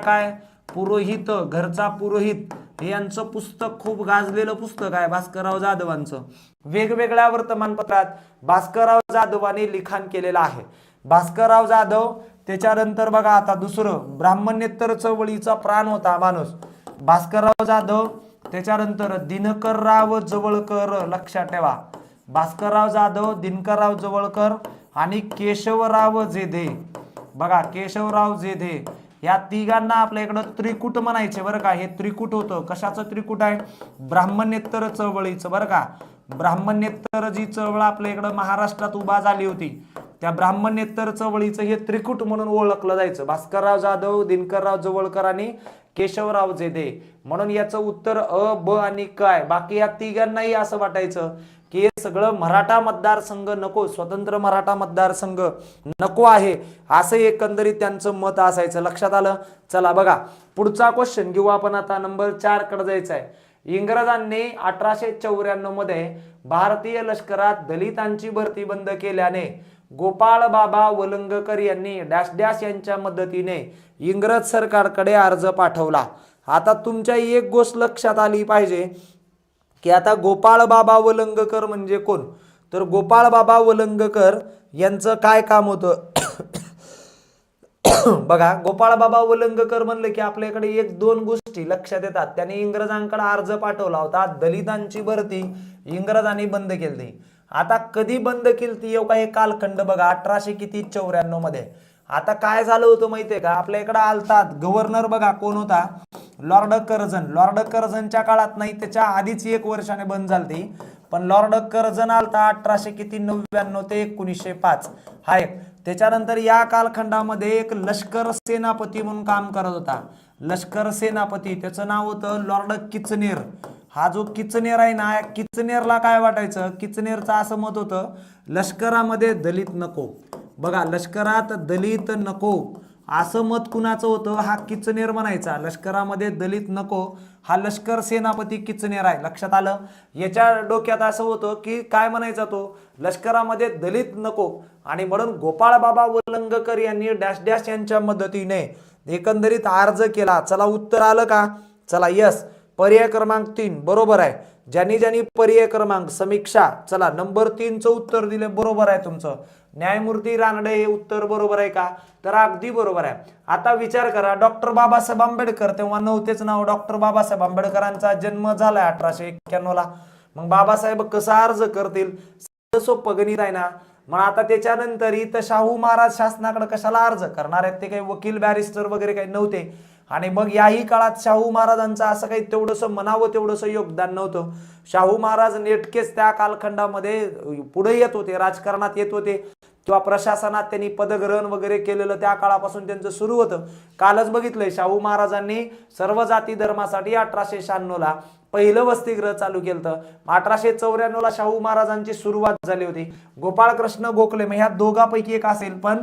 पुरोहित हे यांचं पुस्तक खूप गाजलेलं पुस्तक आहे भास्करराव जाधवांचं. वेगवेगळ्या वर्तमानपत्रात भास्करराव जाधवांनी लिखाण केलेलं आहे. भास्करराव जाधव. त्याच्यानंतर बघा आता दुसरं, ब्राह्मणेतर चळवळीचा प्राण होता माणूस भास्करराव जाधव. त्याच्यानंतर दिनकरराव जवळकर. लक्षात ठेवा, भास्करराव जाधव, दिनकरराव जवळकर आणि केशवराव जेधे. बघा केशवराव जेधे या तिघांना आपल्या इकडं त्रिकूट म्हणायचे बरं का. हे त्रिकूट होतं. कशाचं त्रिकूट आहे? ब्राह्मणेतर चळवळीचं बरं का. ब्राह्मणेतर जी चळवळ आपल्या इकडं महाराष्ट्रात उभा झाली होती त्या ब्राह्मणेतर चळवळीचं हे त्रिकूट म्हणून ओळखलं जायचं. भास्करराव जाधव, दिनकरराव जवळकर आणि केशवराव जेधे. म्हणून याचं उत्तर अ, ब आणि क आहे. बाकी या तिघांनाही असं वाटायचं की हे सगळं मराठा मतदारसंघ नको, स्वतंत्र मराठा मतदारसंघ नको आहे, असं एकंदरीत त्यांचं मत असायचं. लक्षात आलं? चला बघा पुढचा क्वेश्चन घेऊ आपण आता. नंबर 4 कडे जायचं आहे. इंग्रजांनी 1894 मध्ये भारतीय लष्करात दलितांची भरती बंद केल्याने गोपाळ बाबा वलंगकर यांनी डॅश डॅश यांच्या मदतीने इंग्रज सरकारकडे अर्ज पाठवला. आता तुमच्या एक गोष्ट लक्षात आली पाहिजे की आता गोपाळ बाबा वलंगकर म्हणजे कोण? तर गोपाळ बाबा वलंगकर यांचं काय काम होतं? बघा गोपाळ बाबा वलंगकर म्हणलं की आपल्याकडे एक दोन गोष्टी लक्षात येतात. त्यांनी इंग्रजांकडे अर्ज पाठवला होता. दलितांची भरती इंग्रजांनी बंद केली. आता कधी बंद केली एवढा हे कालखंड बघा 1894 मध्ये. आता काय झालं होतं माहितीये का? आपल्या इकडे आलतात गव्हर्नर बघा कोण होता? Lord Curzon. लॉर्ड कर्झनच्या काळात नाही त्याच्या आधीच 1 वर्षाने बंद झाली. पण लॉर्ड कर्झन आलता 1899 ते 1905 हा एक. त्याच्यानंतर या कालखंडामध्ये एक लष्कर सेनापती म्हणून काम करत होता. लष्कर सेनापती त्याचं नाव होतं लॉर्ड किचनेर. हा जो किचनेर आहे ना, किचनेरला काय वाटायचं? किचनेरचं असं मत होतं लष्करामध्ये दलित नको. बघा लष्करात दलित नको असं मत कुणाचं होतं? हा किचनेर म्हणायचा. लष्करामध्ये दलित नको हा लष्कर सेनापती किचनेर आहे. लक्षात आलं? याच्या डोक्यात असं होतं की काय म्हणायचा तो? लष्करामध्ये दलित नको. आणि म्हणून गोपाळ बाबा वलंगकर यांनी डॅश डॅश यांच्या मदतीने एकंदरीत अर्ज केला. चला उत्तर आलं का? चला यस. पर्याय क्रमांक 3 बरोबर आहे. ज्यांनी ज्यांनी पर्याय क्रमांक समीक्षा चला नंबर 3 चं उत्तर दिले बरोबर आहे तुमचं. न्यायमूर्ती रानडे हे उत्तर बरोबर आहे का? तर अगदी बरोबर आहे. आता विचार करा डॉक्टर बाबासाहेब आंबेडकर तेव्हा नव्हतेच नाव. डॉक्टर बाबासाहेब आंबेडकरांचा जन्म झाला 1891 ला. मग बाबासाहेब कसा अर्ज करतील? सोपं गणित आहे ना. मग आता त्याच्यानंतर इथं शाहू महाराज शासनाकडे कशाला अर्ज करणार आहेत? ते काही वकील बॅरिस्टर वगैरे काही नव्हते. आणि मग याही काळात शाहू महाराजांचं असं काही तेवढंसं म्हणावं तेवढंसं योगदान नव्हतं. शाहू महाराज नेटकेच त्या कालखंडामध्ये पुढे येत होते, राजकारणात येत होते किंवा प्रशासनात त्यांनी पदग्रहण वगैरे केलेलं त्या काळापासून त्यांचं सुरू होतं. कालच बघितलंय शाहू महाराजांनी सर्व जाती धर्मासाठी 1896 ला पहिलं वसतिगृह चालू केलं. 1894 ला शाहू महाराजांची सुरुवात झाली होती. गोपाळकृष्ण गोखले मग ह्या दोघांपैकी एक असेल. पण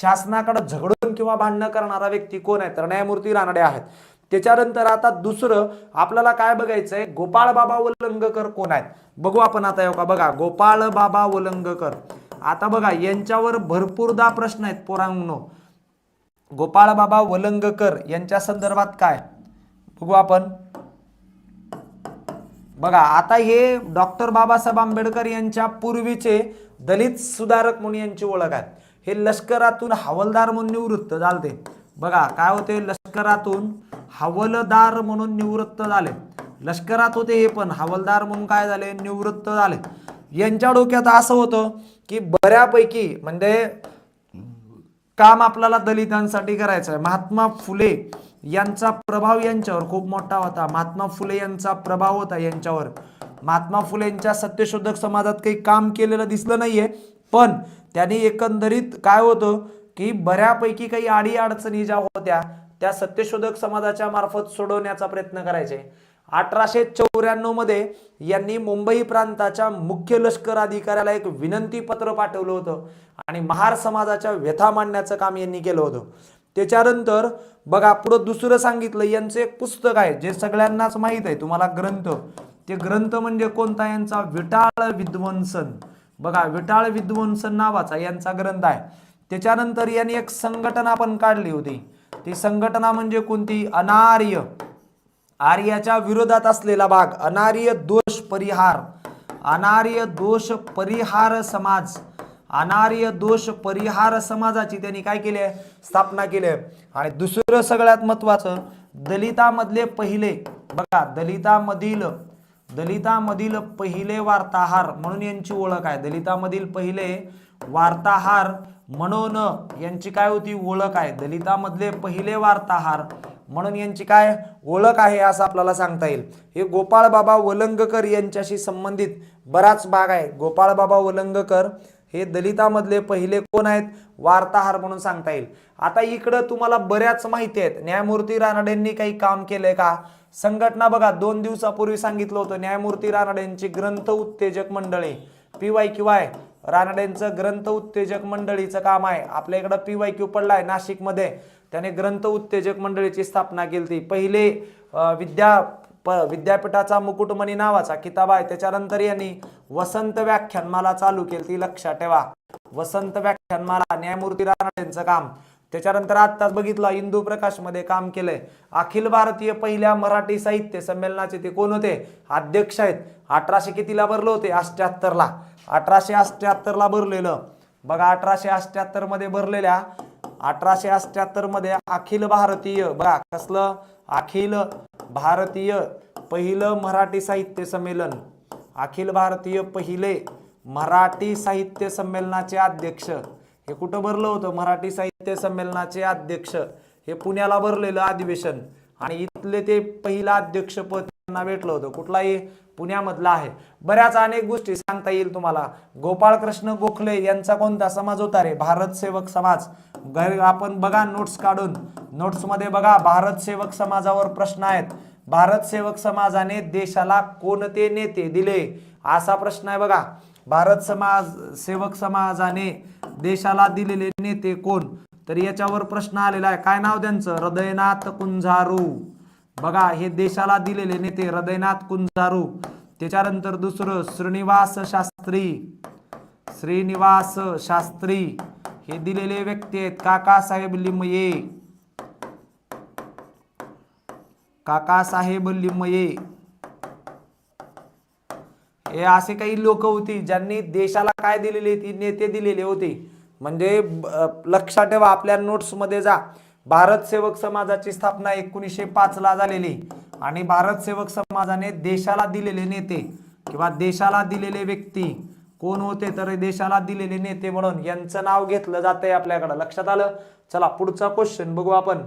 शासनाकडे झगडून किंवा भांडण करणारा व्यक्ती कोण आहे? तर न्यायमूर्ती रानडे आहेत. त्याच्यानंतर आता दुसरं आपल्याला काय बघायचंय? गोपाळ बाबा वलंगकर कोण आहेत बघू आपण आता. येऊ का बघा गोपाळ बाबा वलंगकर. आता बघा यांच्यावर भरपूरदा प्रश्न आहेत पोरांनो. गोपाळ बाबा वलंगकर यांच्या संदर्भात काय बघू आपण. बघा आता हे डॉक्टर बाबासाहेब आंबेडकर यांच्या पूर्वीचे दलित सुधारक म्हणून यांची ओळख आहे. हे लष्करातून हवालदार म्हणून निवृत्त झाले. बघा काय होते? लष्करातून हवालदार म्हणून निवृत्त झाले. लष्करात होते हे पण हवालदार म्हणून काय झाले? निवृत्त झाले. यांच्या डोक्यात असं होतं की बऱ्यापैकी म्हणजे काम आपल्याला दलितांसाठी करायचं आहे. महात्मा फुले यांचा प्रभाव यांच्यावर खूप मोठा होता. महात्मा फुले यांचा प्रभाव होता यांच्यावर. महात्मा फुलेंच्या सत्यशोधक समाजात काही काम केलेलं दिसलं नाहीये. पण त्यांनी एकंदरीत काय होतं की बऱ्यापैकी काही अडी अडचणी ज्या होत्या त्या सत्यशोधक समाजाच्या मार्फत सोडवण्याचा प्रयत्न करायचे. 1894 मध्ये यांनी मुंबई प्रांताच्या मुख्य लष्कर अधिकाऱ्याला एक विनंती पत्र पाठवलं होतं आणि महार समाजाच्या व्यथा मांडण्याचं काम यांनी केलं होतं. त्याच्यानंतर बघा पुढे दुसरं सांगितलं यांचं एक पुस्तक आहे जे सगळ्यांनाच माहित आहे तुम्हाला ग्रंथ. ते ग्रंथ म्हणजे कोणता? यांचा विटाळ विध्वंसन. बघा विटाळ विध्वंसन नावाचा यांचा ग्रंथ आहे. त्याच्यानंतर यांनी एक संघटना पण काढली होती. ती संघटना म्हणजे कोणती? अनार्य. आर्याच्या विरोधात असलेला भाग अनार्य दोष परिहार. अनार्य दोष परिहार समाज. अनार्य दोष परिहार समाजाची त्यांनी काय केले? स्थापना केली. आणि दुसरं सगळ्यात महत्वाचं दलितामधले पहिले बघा दलितामधील पहिले वार्ताहर म्हणून यांची ओळख आहे. दलितामधील पहिले वार्ताहर म्हणून यांची काय होती ओळख आहे, दलितांमधले पहिले वार्ताहर म्हणून यांची काय ओळख आहे असं आपल्याला सांगता येईल. हे गोपाळबाबा वलंगकर यांच्याशी संबंधित बराच भाग आहे. गोपाळबाबा वलंगकर हे दलितांमधले पहिले कोण आहेत वार्ताहर म्हणून सांगता येईल. आता इकडं तुम्हाला बऱ्याच माहिती आहेत. न्यायमूर्ती रानडेंनी काही काम केलंय का? संघटना बघा 2 दिवसापूर्वी सांगितलं होतं न्यायमूर्ती रानडेंची ग्रंथ उत्तेजक मंडळी PYQY रानडेंचं ग्रंथ उत्तेजक मंडळीचं काम आहे. आपल्या इकडं PYQ पडलाय नाशिकमध्ये, त्याने ग्रंथ उत्तेजक मंडळीची स्थापना केली. पहिले विद्यापीठाचा मुकुटमणी नावाचा किताब आहे. त्याच्यानंतर यांनी वसंत व्याख्यानमाला चालू केली, ती लक्षात ठेवा. वसंत व्याख्यानमाला न्यायमूर्ती रानडेंचं काम. त्याच्यानंतर आत्ताच बघितलं इंदू प्रकाश मध्ये काम केलंय. अखिल भारतीय पहिल्या मराठी साहित्य संमेलनाचे ते कोण होते अध्यक्ष आहेत. 1800 कितीला भरलं होते 88 ला. 1878 ला भरलेलं बघा. 1878 मध्ये भरलेल्या 1878 मध्ये अखिल भारतीय बघा कसलं अखिल भारतीय पहिलं मराठी साहित्य संमेलन, अखिल भारतीय पहिले मराठी साहित्य संमेलनाचे अध्यक्ष हे कुठं भरलं होतं मराठी साहित्य संमेलनाचे अध्यक्ष हे पुण्याला भरलेलं अधिवेशन. आणि इथले ते पहिला अध्यक्षपद त्यांना भेटलं होतं. कुठलाही पुण्यामधला आहे. बऱ्याच अनेक गोष्टी सांगता येईल तुम्हाला. गोपाळकृष्ण गोखले यांचा कोणता समाज होता रे भारत सेवक समाज. आपण बघा नोट्स काढून, नोट्स मध्ये बघा भारत सेवक समाजावर प्रश्न आहेत. भारत सेवक समाजाने देशाला कोणते नेते दिले असा प्रश्न आहे बघा. भारत सेवक समाजाने देशाला दिलेले नेते कोण, तर याच्यावर प्रश्न आलेला आहे. काय नाव त्यांचं हृदयनाथ कुंजारू. बघा हे देशाला दिलेले नेते हृदयनाथ कुंजारू. त्याच्यानंतर दुसरं श्रीनिवास शास्त्री. श्रीनिवास शास्त्री हे दिलेले व्यक्ती आहेत. काकासाहेब लिमये. काकासाहेब लिमये हे असे काही लोक होती ज्यांनी देशाला काय दिलेले ती नेते दिलेले होते. म्हणजे लक्षात ठेवा आपल्या नोट्स मध्ये जा. भारत सेवक समाजाची स्थापना 1905 ला झालेली आणि भारत सेवक समाजाने देशाला दिलेले नेते किंवा देशाला दिलेले व्यक्ती कोण होते, तर देशाला दिलेले नेते म्हणून यांचं नाव घेतलं जातंय आपल्याकडे. लक्षात आलं. चला पुढचा क्वेश्चन बघू आपण.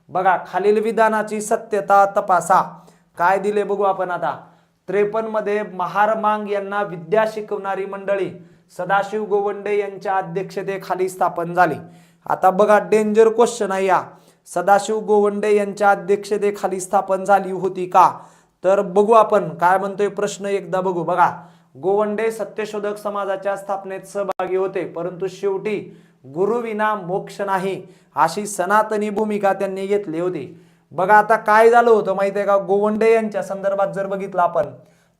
बघा खालील विधानाची सत्यता तपासा. काय दिले बघू आपण आता. 53 मध्ये महारमांग यांना विद्या शिकवणारी मंडळी सदाशिव गोवंडे यांच्या अध्यक्षतेखाली स्थापन झाली. आता बघा डेंजर क्वेश्चन आहे या. सदाशिव गोवंडे यांच्या अध्यक्षतेखाली स्थापन झाली होती का, तर बघू आपण काय म्हणतोय प्रश्न एकदा बघू. बघा गोवंडे सत्यशोधक समाजाच्या स्थापनेत सहभागी होते, परंतु शेवटी गुरुविना मोक्ष नाही अशी सनातनी भूमिका त्यांनी घेतली होती. बघा आता काय झालं होतं माहिती आहे का. गोवंडे यांच्या संदर्भात जर बघितलं आपण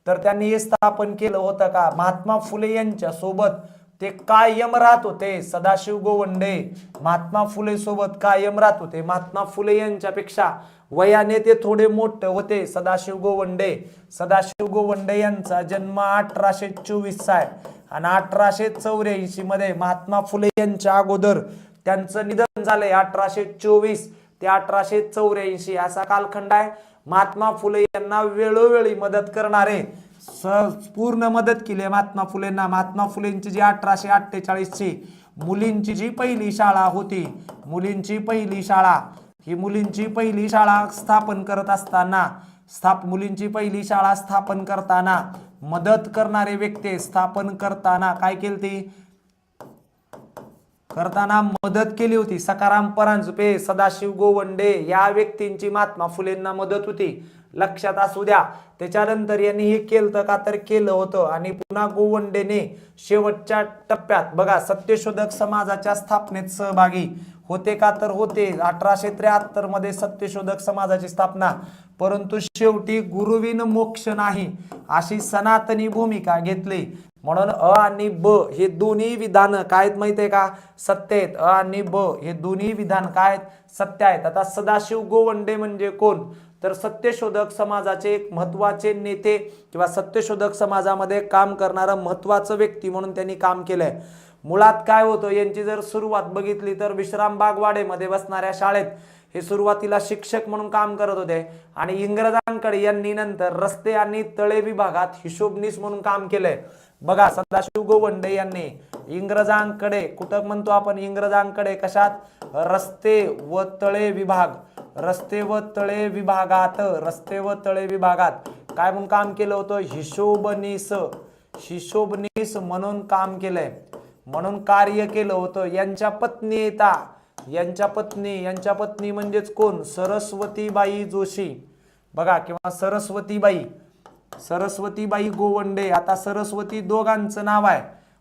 तर त्यांनी हे स्थापन केलं होतं का महात्मा फुले यांच्या सोबत ते कायम राहत होते. सदाशिव गोवंडे महात्मा फुले सोबत कायम राहत होते. महात्मा फुले यांच्यापेक्षा वयाने ते थोडे मोठे होते सदाशिव गोवंडे. सदाशिव गोवंडे यांचा जन्म 1824 आहे आणि 1884 मध्ये महात्मा फुले यांच्या अगोदर त्यांचं निधन झालंय. 1824 ते 1884 असा कालखंड आहे. महात्मा फुले यांना वेळोवेळी मदत करणारे पूर्ण मदत केली महात्मा फुलेंना. महात्मा फुलेंची जी 1848 ची मुलींची जी पहिली शाळा होती, मुलींची पहिली शाळा, ही मुलींची पहिली शाळा स्थापन करत असताना मुलींची पहिली शाळा स्थापन करताना मदत करणारे व्यक्ती स्थापन करताना काय केली करताना मदत केली होती. सखाराम परांजपे, सदाशिव गोवंडे या व्यक्तींची महात्मा फुलेंना मदत होती. लक्षात असू द्या. त्याच्यानंतर यांनी हे केलं का तर केलं होतं. आणि पुन्हा गोवंडेने शेवटच्या टप्प्यात बघा सत्यशोधक समाजाच्या स्थापनेत सहभागी होते का तर होते. 1873 मध्ये सत्यशोधक समाजाची स्थापना, परंतु शेवटी गुरुविन मोक्ष नाही अशी सनातनी भूमिका घेतली. म्हणून अ आणि ब हे दोन्ही विधान काय आहेत माहिती आहे का सत्य आहेत. अ आणि ब हे दोन्ही विधान काय आहेत सत्य आहेत. आता सदाशिव गोवंडे म्हणजे कोण, तर सत्यशोधक समाजाचे एक महत्वाचे नेते किंवा सत्यशोधक समाजामध्ये काम करणारा महत्वाचं व्यक्ती म्हणून त्यांनी काम केलंय. मुळात काय होतं यांची जर सुरुवात बघितली तर विश्रामबाग वाडेमध्ये बसणाऱ्या शाळेत हे सुरुवातीला शिक्षक म्हणून काम करत होते आणि इंग्रजांकडे यांनी नंतर रस्ते आणि तळे विभागात हिशोबनीस म्हणून काम केलंय. बघा सदाशिव गोवंडे यांनी इंग्रजांकडे, कुठं म्हणतो आपण इंग्रजांकडे, कशात? रस्ते व तळे विभाग, रस्ते व तळे विभागात, रस्ते व तळे विभागात काय म्हणून काम केलं होतं? हिशोबनीस, हिशोबनीस म्हणून काम केलंय, म्हणून कार्य केलं होतं. यांच्या पत्नी येता, यांच्या पत्नी म्हणजेच कोण? सरस्वतीबाई जोशी बघा, किंवा सरस्वतीबाई गोवंडे. आता सरस्वती दोघांचं नाव आहे,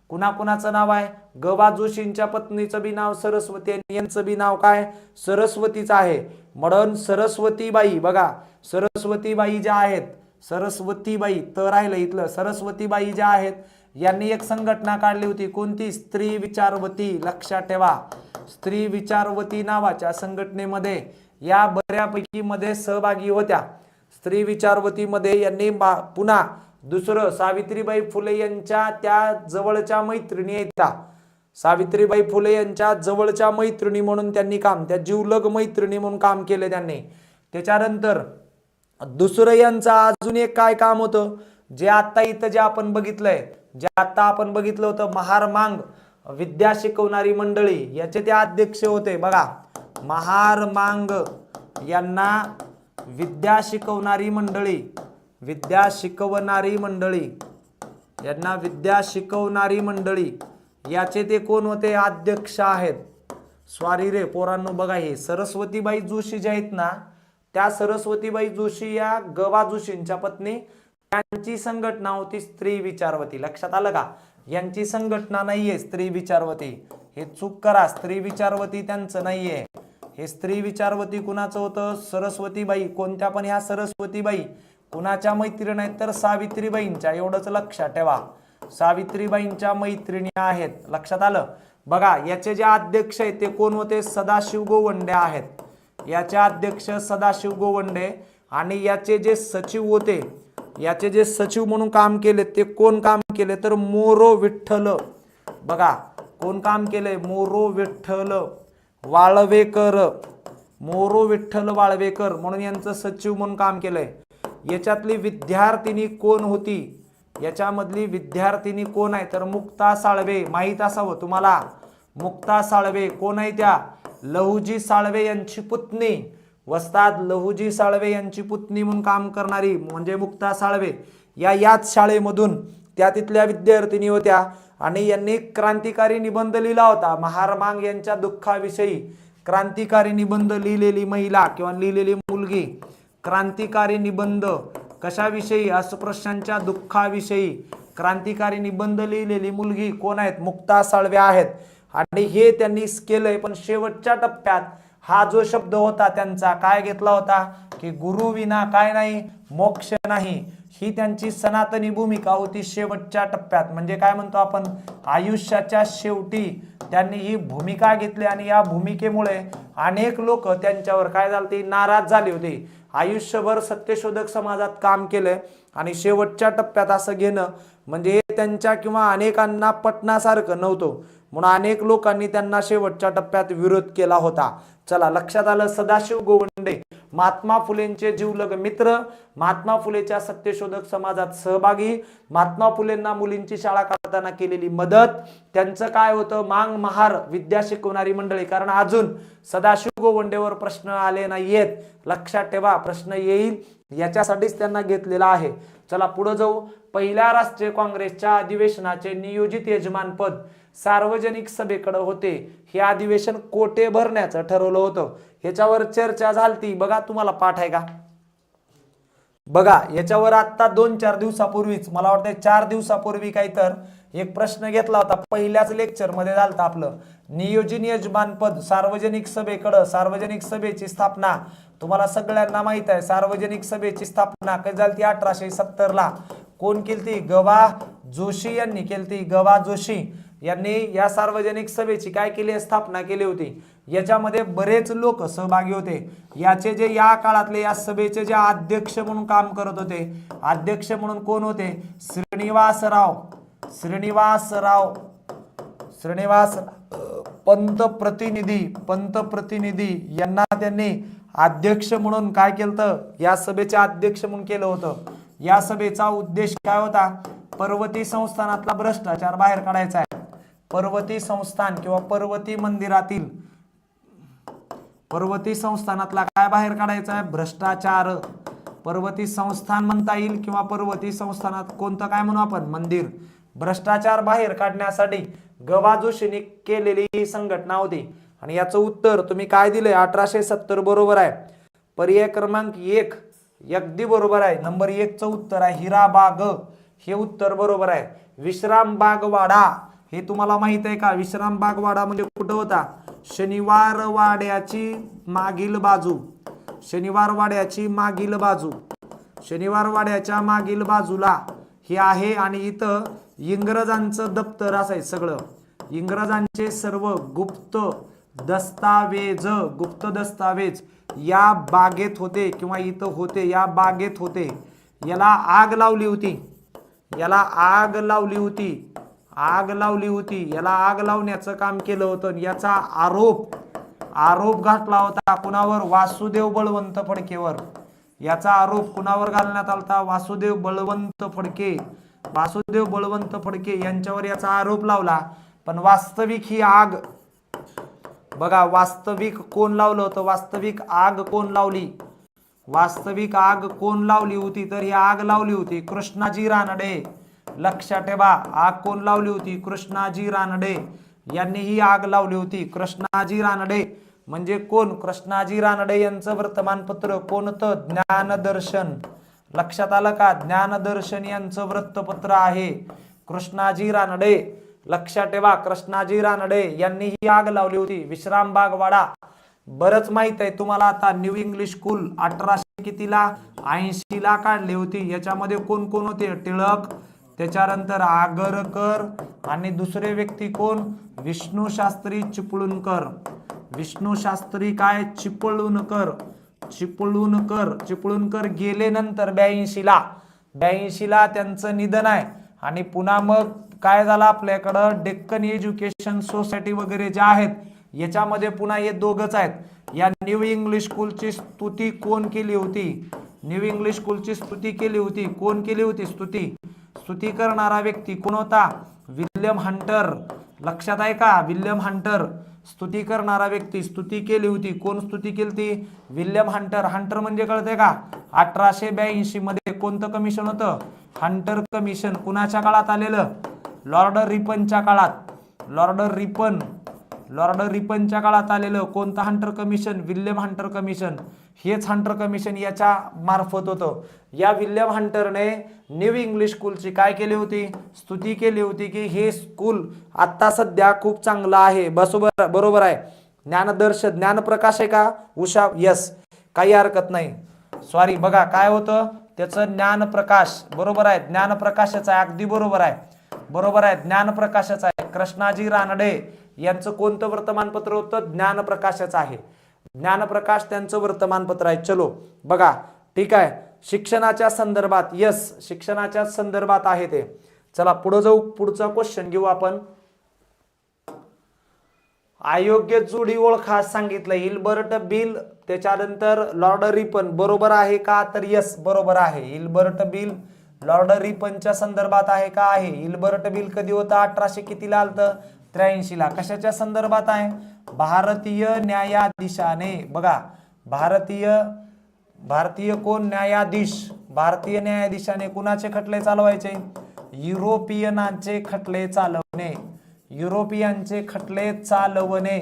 कुणाकुणाचं नाव आहे? गवा जोशींच्या पत्नीचं बी नाव सरस्वती आणि यांचं बी नाव काय? सरस्वतीच आहे. म्हणून सरस्वतीबाई बघा, सरस्वतीबाई ज्या आहेत, सरस्वतीबाई तर राहिलं इथलं, सरस्वतीबाई ज्या आहेत यांनी एक संघटना काढली होती, कोणती? स्त्री विचारवती. लक्षात ठेवा, स्त्री विचारवती नावाच्या संघटनेमध्ये या बऱ्यापैकी मध्ये सहभागी होत्या. स्त्री विचारवतीमध्ये यांनी पुन्हा दुसरं सावित्रीबाई फुले यांच्या त्या जवळच्या मैत्रिणी येतात, सावित्रीबाई फुले यांच्या जवळच्या मैत्रिणी म्हणून त्यांनी काम, त्या जीवलग मैत्रिणी म्हणून काम केले त्यांनी. त्याच्यानंतर दुसरं यांचं अजून एक काय काम होतं, जे आता इथं जे आपण बघितलंय, जे आता आपण बघितलं होतं, महारमांग विद्या शिकवणारी मंडळी, याचे ते अध्यक्ष होते बघा. महारमांग यांना विद्या शिकवणारी मंडळी, विद्या शिकवणारी मंडळी, यांना विद्या शिकवणारी मंडळी याचे ते कोण होते? अध्यक्ष आहेत. स्वारी रे पोरांनो, बघा हे सरस्वतीबाई जोशी जे आहेत ना, त्या सरस्वतीबाई जोशी या गवा जोशींच्या पत्नी, त्यांची संघटना होती स्त्री विचारवती. लक्षात आलं का? यांची संघटना नाहीये स्त्री विचारवती, हे चूक करा, स्त्री विचारवती त्यांचं नाहीये. हे स्त्री विचारवती कुणाचं होतं? सरस्वतीबाई. कोणत्या पण ह्या सरस्वतीबाई कुणाच्या मैत्रिणी आहेत? तर सावित्रीबाईंच्या. एवढंच लक्षात ठेवा, सावित्रीबाईंच्या मैत्रिणी आहेत. लक्षात आलं? बघा याचे जे अध्यक्ष आहेत ते कोण होते? सदाशिव गोवंडे आहेत. याचे अध्यक्ष सदाशिव गोवंडे. आणि याचे जे सचिव होते, याचे जे सचिव म्हणून काम केले ते कोण काम केले? तर मोरो विठ्ठल. बघा कोण काम केले? मोरो विठ्ठल वाळवेकर, मोरो विठ्ठल वाळवेकर म्हणून यांचं सचिव म्हणून काम केलंय. याच्यातली विद्यार्थिनी कोण होती? याच्यामधली विद्यार्थिनी कोण आहे? तर मुक्ता साळवे. माहित असावं तुम्हाला, मुक्ता साळवे कोण आहे? त्या लहुजी साळवे यांची पुतणी, वस्ताद लहुजी साळवे यांची पुतणी म्हणून काम करणारी म्हणजे मुक्ता साळवे. याच शाळेमधून त्या तिथल्या विद्यार्थिनी होत्या. आणि यांनी क्रांतिकारी निबंध लिहिला होता. महारमांग यांच्या दुःखाविषयी क्रांतिकारी निबंध लिहिलेली महिला किंवा लिहिलेली मुलगी. क्रांतिकारी निबंध कशाविषयी? अस्पृश्यांच्या दुःखाविषयी क्रांतिकारी निबंध लिहिलेली मुलगी कोण आहेत? मुक्ता साळवे आहेत. आणि हे त्यांनी केलंय. पण शेवटच्या टप्प्यात हा जो शब्द होता त्यांचा काय घेतला होता? की गुरु विना काय नाही, मोक्ष नाही. ही त्यांची सनातनी भूमिका होती शेवटच्या टप्प्यात. म्हणजे काय म्हणतो आपण? आयुष्याच्या शेवटी त्यांनी ही भूमिका घेतली. आणि या भूमिकेमुळे अनेक लोक त्यांच्यावर काय झाले? नाराज झाले होते. आयुष्यभर सत्यशोधक समाजात काम केलंय आणि शेवटच्या टप्प्यात असं घेणं म्हणजे त्यांच्या किंवा अनेकांना पटण्यासारखं नव्हतं. म्हणून अनेक लोकांनी त्यांना शेवटच्या टप्प्यात विरोध केला होता. चला लक्षात आलं. सदाशिव गोवंडे महात्मा फुलेंचे जीवलग मित्र, महात्मा फुलेच्या सत्यशोधक समाजात सहभागी, महात्मा फुलेंना मुलींची शाळा काढताना केलेली मदत. त्यांचं काय होतं? मांग महार विद्या शिकवणारी मंडळी. कारण अजून सदाशिव गोवंडेवर प्रश्न आले नाहीयेत. लक्षात ठेवा, प्रश्न येईल याच्यासाठीच त्यांना घेतलेला आहे. चला पुढे जाऊ. पहिल्या राष्ट्रीय काँग्रेसच्या अधिवेशनाचे नियोजित यजमानपद सार्वजनिक सभेकडे होते. हे अधिवेशन कोठे भरण्याचं ठरवलं होतं? ह्याच्यावर चर्चा झालती. बघा तुम्हाला पाठ आहे का? बघा याच्यावर आता 2-4 दिवसापूर्वीच, मला वाटतं 4 दिवसापूर्वी काही तर एक प्रश्न घेतला होता. पहिल्याच लेक्चर मध्ये झालता आपलं. नियोजन यजमानपद सार्वजनिक सभेकडे. सार्वजनिक सभेची स्थापना तुम्हाला सगळ्यांना माहित आहे. सार्वजनिक सभेची स्थापना कधी झाली? 1870 ला. कोण केलती? गवा जोशी यांनी केलती. गवा जोशी यांनी या सार्वजनिक सभेची काय केली? स्थापना केली होती. याच्यामध्ये बरेच लोक सहभागी होते. याचे जे या काळातले या सभेचे जे अध्यक्ष म्हणून काम करत होते, अध्यक्ष म्हणून कोण होते? श्रीनिवासराव पंतप्रतिनिधी यांना त्यांनी अध्यक्ष म्हणून काय केलं? या सभेचे अध्यक्ष म्हणून केलं होतं. या सभेचा उद्देश काय होता? पर्वती संस्थानातला भ्रष्टाचार बाहेर काढायचा आहे. पर्वती संस्थान किंवा पर्वती मंदिरातील पर्वती संस्थानातला काय बाहेर काढायचा आहे? भ्रष्टाचार. पर्वती संस्थान म्हणता येईल किंवा पर्वती संस्थानात कोणतं काय म्हणू आपण? मंदिर. भ्रष्टाचार बाहेर काढण्यासाठी ग.वा. जोशींनी केलेली ही संघटना होती. आणि याचं उत्तर तुम्ही काय दिलंय? 1870 बरोबर आहे. पर्याय क्रमांक 1 अगदी बरोबर आहे. नंबर 1 चं उत्तर आहे हिराबाग, हे उत्तर बरोबर आहे. विश्रामबाग वाडा हे तुम्हाला माहित आहे का? विश्रामबाग वाडा म्हणजे कुठं होता? शनिवार वाड्याची मागील बाजू. शनिवार वाड्याची मागील बाजू. शनिवार वाड्याच्या मागील बाजूला हे आहे. आणि इथं इंग्रजांचं दप्तर असायचं सगळं. इंग्रजांचे सर्व गुप्त दस्तावेज या बागेत होते किंवा इथं होते, या बागेत होते. याला आग लावली होती. याला आग लावली होती. आग लावली होती. याला आग लावण्याचं काम केलं होतं. याचा आरोप घातला होता कुणावर? वासुदेव बळवंत फडकेवर. याचा आरोप कुणावर घालण्यात आला? वासुदेव बळवंत फडके. वासुदेव बळवंत फडके यांच्यावर याचा आरोप लावला. पण वास्तविक ही आग बघा, वास्तविक कोण लावलं होतं? वास्तविक आग कोण लावली? वास्तविक आग कोण लावली होती? तर ही आग लावली होती कृष्णाजी रानडे. लक्षात ठेवा, आग कोण लावली होती? कृष्णाजी रानडे यांनी ही आग लावली होती. कृष्णाजी रानडे म्हणजे कोण? कृष्णाजी रानडे यांचं वर्तमानपत्र कोणतं? ज्ञानदर्शन. लक्षात आलं का? ज्ञानदर्शन यांचं वृत्तपत्र आहे कृष्णाजी रानडे. लक्षात ठेवा, कृष्णाजी रानडे यांनी ही आग लावली होती. विश्रामबाग वाडा बरंच माहित आहे तुम्हाला. आता न्यू इंग्लिश स्कूल 1880 ला काढली होती. याच्यामध्ये कोण कोण होते? टिळक, त्याच्यानंतर आगरकर आणि दुसरे व्यक्ती कोण? विष्णू शास्त्री चिपळूणकर. विष्णू शास्त्री काय? चिपळूणकर. चिपळूणकर गेले नंतर 82 ला त्यांचं निधन आहे. आणि पुन्हा मग काय झालं आपल्याकडं? डेक्कन एज्युकेशन सोसायटी वगैरे ज्या आहेत याच्यामध्ये पुन्हा हे दोघच आहेत. या न्यू इंग्लिश स्कूलची स्तुती कोण केली होती? न्यू इंग्लिश स्कूलची स्तुती केली होती. कोण केली होती स्तुती करणारा व्यक्ती कोण होता? William Hunter. लक्षात आहे का? William Hunter. स्तुती करणारा व्यक्ती स्तुती केली होती. कोण स्तुती केली ती? William Hunter. हंटर म्हणजे कळतंय का? 1882 मध्ये कोणतं कमिशन होतं? Hunter commission. कुणाच्या काळात आलेलं? लॉर्ड रिपनच्या काळात. लॉर्ड रिपनच्या काळात आलेलं कोणतं Hunter commission? William Hunter commission. हेच हंटर कमिशन याच्या मार्फत होतं. या विल्यम हंटरने न्यू इंग्लिश स्कूलची काय केली होती? स्तुती केली होती की हे स्कूल आता सध्या खूप चांगलं आहे. बरोबर आहे. ज्ञानदर्शन ज्ञानप्रकाश आहे का? उषा यस, काही हरकत नाही. सॉरी, बघा काय होतं त्याचं? ज्ञानप्रकाश. बरोबर आहे, ज्ञानप्रकाशाचं आहे. अगदी बरोबर आहे. बरोबर आहे, ज्ञानप्रकाशाचं आहे. कृष्णाजी रानडे यांचं कोणतं वर्तमानपत्र होतं? ज्ञानप्रकाशाचं आहे. ज्ञानप्रकाश त्यांचं वर्तमानपत्र आहे. चलो बघा, ठीक आहे. शिक्षणाच्या संदर्भात, यस, शिक्षणाच्या संदर्भात आहे ते. चला पुढे जाऊ. पुढचा क्वेश्चन घेऊ आपण. अयोग्य जोडी ओळखा सांगितलं. हिल्बर्ट बिल, त्याच्यानंतर लॉर्ड रिपन. बरोबर आहे का? तर यस, बरोबर आहे. हिल्बर्ट बिल लॉर्ड रिपनच्या संदर्भात आहे का? आहे. हिल्बर्ट बिल कधी होता? 1800 कितीला आलतं? 83 ला. कशाच्या संदर्भात आहे? भारतीय न्यायाधीशाने. बघा, भारतीय कोण? न्यायाधीश. भारतीय न्यायाधीशाने कुणाचे खटले चालवायचे? युरोपियनांचे खटले चालवणे. युरोपियनचे खटले चालवणे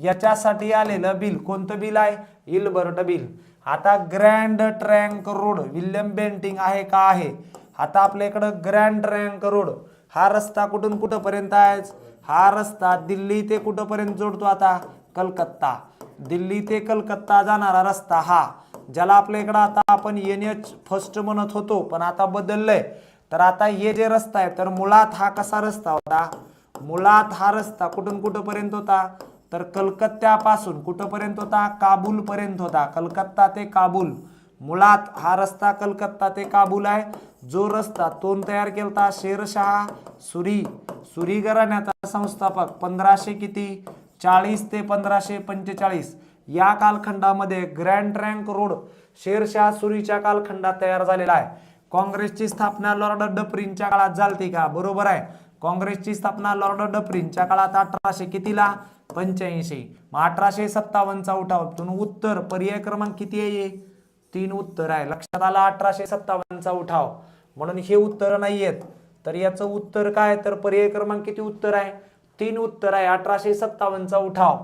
याच्यासाठी आलेलं बिल. कोणतं बिल आहे? Ilbert bill. आता Grand Trunk Road William Bentinck आहे का? आहे. आता आपल्याकडं ग्रँड ट्रँक रोड हा रस्ता कुठून कुठपर्यंत आहे? हा रस्ता दिल्ली ते कुठपर्यंत जोडतो? आता कलकत्ता. दिल्ली ते कलकत्ता जाणारा रस्ता हा, ज्याला आपल्याकडं आता आपण NH फर्स्ट म्हणत होतो, पण आता बदललंय. तर आता हे जे रस्ता आहे, तर मुळात हा कसा रस्ता होता? मुळात हा रस्ता कुठून कुठपर्यंत होता? तर कलकत्त्यापासून कुठपर्यंत होता? काबूल पर्यंत होता. कलकत्ता ते काबूल. मुळात हा रस्ता कलकत्ता ते काबूल आहे. जो रस्ता तोन तयार केलता? शेरशाह सुरी घराण्याचा संस्थापक. 1540 ते 1545 या कालखंडामध्ये ग्रँड ट्रँक रोड शेरशाह सुरीच्या कालखंडात तयार झालेला आहे. काँग्रेसची स्थापना लॉर्ड डफरीनच्या काळात झाली का? बरोबर आहे. काँग्रेसची स्थापना लॉर्ड डफरीनच्या काळात 1800 कितीला 85. मग 1857चा उठाव. उत्तर पर्याय क्रमांक किती आहे? 3 उत्तर आहे. लक्षात आलं 1857चा उठाव. म्हणून हे उत्तर नाहीयेत. तर याचं उत्तर काय? तर पर्याय क्रमांक किती उत्तर आहे? 3 उत्तर आहे. 1857चा उठाव.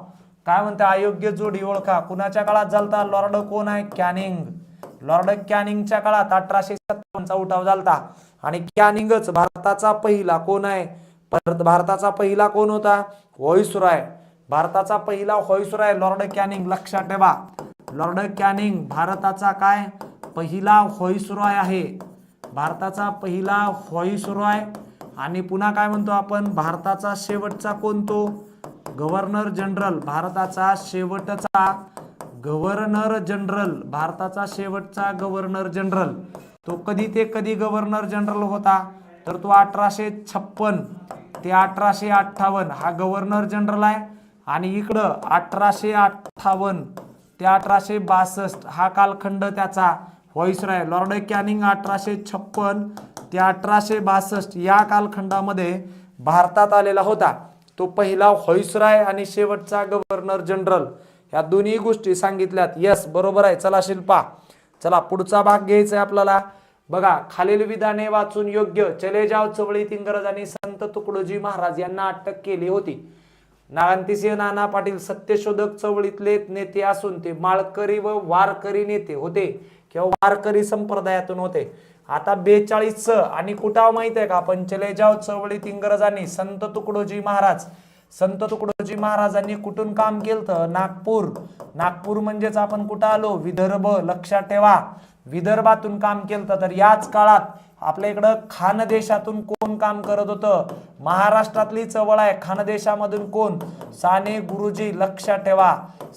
काय म्हणते? अयोग्य जोडी ओळखा. कुणाच्या काळात झालता? लॉर्ड कोण आहे? कॅनिंग. लॉर्ड कॅनिंगच्या काळात 1857चा उठाव झालता. आणि कॅनिंगच भारताचा पहिला कोण आहे? भारताचा पहिला कोण होता? व्हॉइसरॉय. भारताचा पहिला व्हॉइसरॉय लॉर्ड कॅनिंग. लक्षात ठेवा, लॉर्ड कॅनिंग भारताचा काय? पहिला व्हॉइसरॉय आहे. भारताचा पहिला व्हॉइसरॉय. आणि पुन्हा काय म्हणतो आपण? भारताचा शेवटचा कोण? तो गव्हर्नर जनरल. भारताचा शेवटचा गव्हर्नर जनरल. भारताचा शेवटचा गव्हर्नर जनरल. तो कधी ते कधी गव्हर्नर जनरल होता? तर तो 1856 ते 1858 हा गव्हर्नर जनरल आहे. आणि इकडं 1858 ते 1862 हा कालखंड त्याचा व्हॉइसरॉय. लॉर्ड कॅनिंग 1856 ते 1862 या कालखंडामध्ये भारतात आलेला होता. तो पहिला व्हॉइसरॉय आणि शेवटचा गव्हर्नर जनरल. या दोन्ही गोष्टी सांगितल्यात. यस, बरोबर आहे. चला शिल्पा, चला पुढचा भाग घ्यायचा आहे आपल्याला. बघा, खालील विधाने वाचून योग्य. चले जाव चळवळीत इंग्रजांनी संत तुकडोजी महाराज यांना अटक केली होती. नारायणसिंह नाना पाटील सत्यशोधक चळवळीतले नेते असून ते माळकरी व वारकरी नेते होते किंवा वारकरी संप्रदायातून होते. आता 42 आणि कुठाव माहित आहे का आपण? चले जाव चळवळीत इंग्रजांनी संत तुकडोजी महाराज. संत तुकडोजी महाराजांनी कुठून काम केलं? नागपूर. नागपूर म्हणजेच आपण कुठं आलो? विदर्भ. लक्षात ठेवा, विदर्भातून काम केलं. तर याच काळात आपल्या इकडं खानदेशातून कोण काम करत होतं? महाराष्ट्रातली चळवळ आहे. खानदेशामधून कोण? साने गुरुजी. लक्षात ठेवा,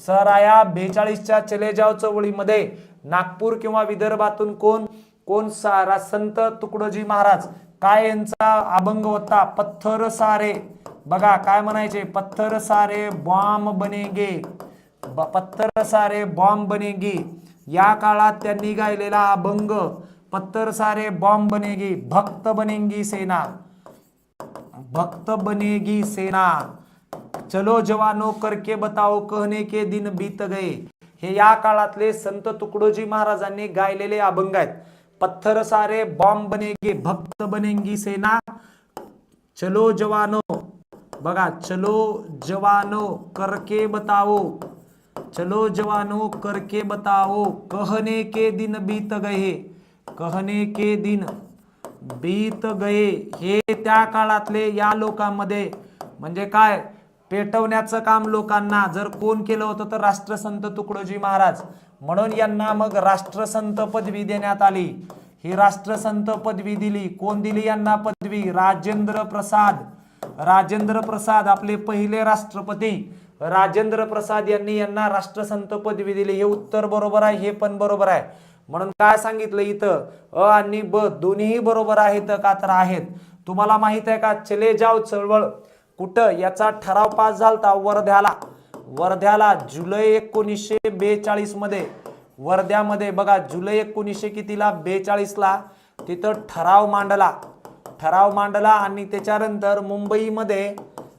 सराया 42च्या चले जाव चळवळीमध्ये नागपूर किंवा विदर्भातून कोण कोण? संत तुकडोजी महाराज. काय यांचा अभंग होता? पत्थर सारे. बघा काय म्हणायचे? पत्थर सारे बॉम्ब बनेगे. पत्थर सारे बॉम्ब बनेगी. या काळात त्यांनी गायलेला अभंग पत्थर सारे बॉम्ब बनेगी. भक्त बनेगी सेना. भक्त बनेगी सेना. चलो जवानो करके बताओ कहने के दिन बीत गए. हे या काळातले संत तुकडोजी महाराजांनी गायलेले अभंग आहेत. पत्थर सारे बॉम्ब बनेगे, भक्त बनेगी सेना, चलो जवानो. बघा, चलो जवानो करके बताओ. चलो जवानो करके बताओ कहने के दिन बीत गए. कहने के दिन बीत गए. हे त्या काळातले या लोकांमध्ये म्हणजे काय? पेटवण्याचं काम लोकांना जर कोण केलं होतं तर राष्ट्रसंत तुकडोजी महाराज. म्हणून यांना मग राष्ट्रसंत पदवी देण्यात आली. ही राष्ट्रसंत पदवी दिली. कोण दिली यांना पदवी? राजेंद्र प्रसाद. राजेंद्र प्रसाद आपले पहिले राष्ट्रपती राजेंद्र प्रसाद यांनी यांना राष्ट्रसंत पदवी दिली. हे उत्तर बरोबर आहे, हे पण बरोबर आहे. म्हणून काय सांगितलं इथं? अ आणि ब दोन्ही बरोबर आहेत का? तर आहेत. तुम्हाला माहित आहे का चले जाव चळवळ कुठं याचा ठराव पास झालता? वर्ध्याला. वर्ध्याला जुलै 1942 मध्ये. वर्ध्यामध्ये बघा जुलै 19 कितीला? 42ला तिथं ठराव मांडला. ठराव मांडला आणि त्याच्यानंतर मुंबईमध्ये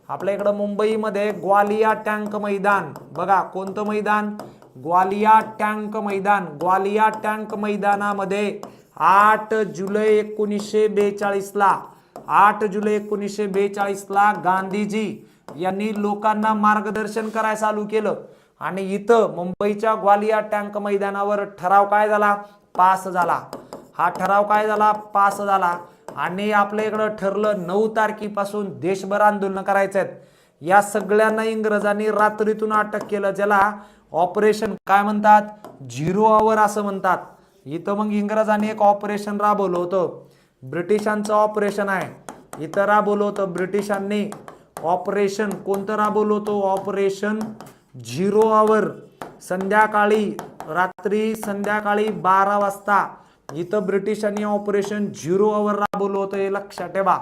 आपल्या इकडं मुंबईमध्ये ग्वालिया टँक मैदान. बघा कोणतं मैदान? ग्वालिया टँक मैदान. ग्वालिया टँक मैदानामध्ये 8 जुलै 1942ला 8 जुलै 1942ला गांधीजी यांनी लोकांना मार्गदर्शन करायला चालू केलं. आणि इथं मुंबईच्या ग्वालिया टँक मैदानावर ठराव काय झाला? पास झाला. हा ठराव काय झाला? पास झाला. आणि आपल्या इकडं ठरलं 9 तारखेपासून देशभर आंदोलन करायचं आहेत. या सगळ्यांना इंग्रजांनी रात्रीतून अटक केलं, ज्याला ऑपरेशन काय म्हणतात? 0 आवर असं म्हणतात. इथं मग इंग्रजांनी एक ऑपरेशन राबवलं होतं. ब्रिटिशांचं ऑपरेशन आहे. इथं राबवलं होतं ब्रिटिशांनी ऑपरेशन. कोणतं राबवलं होतं? ऑपरेशन 0 आवर. संध्याकाळी रात्री संध्याकाळी 12 वाजता इथं ब्रिटिशांनी ऑपरेशन 0 आवर राबवलं होतं. हे लक्षात ठेवा.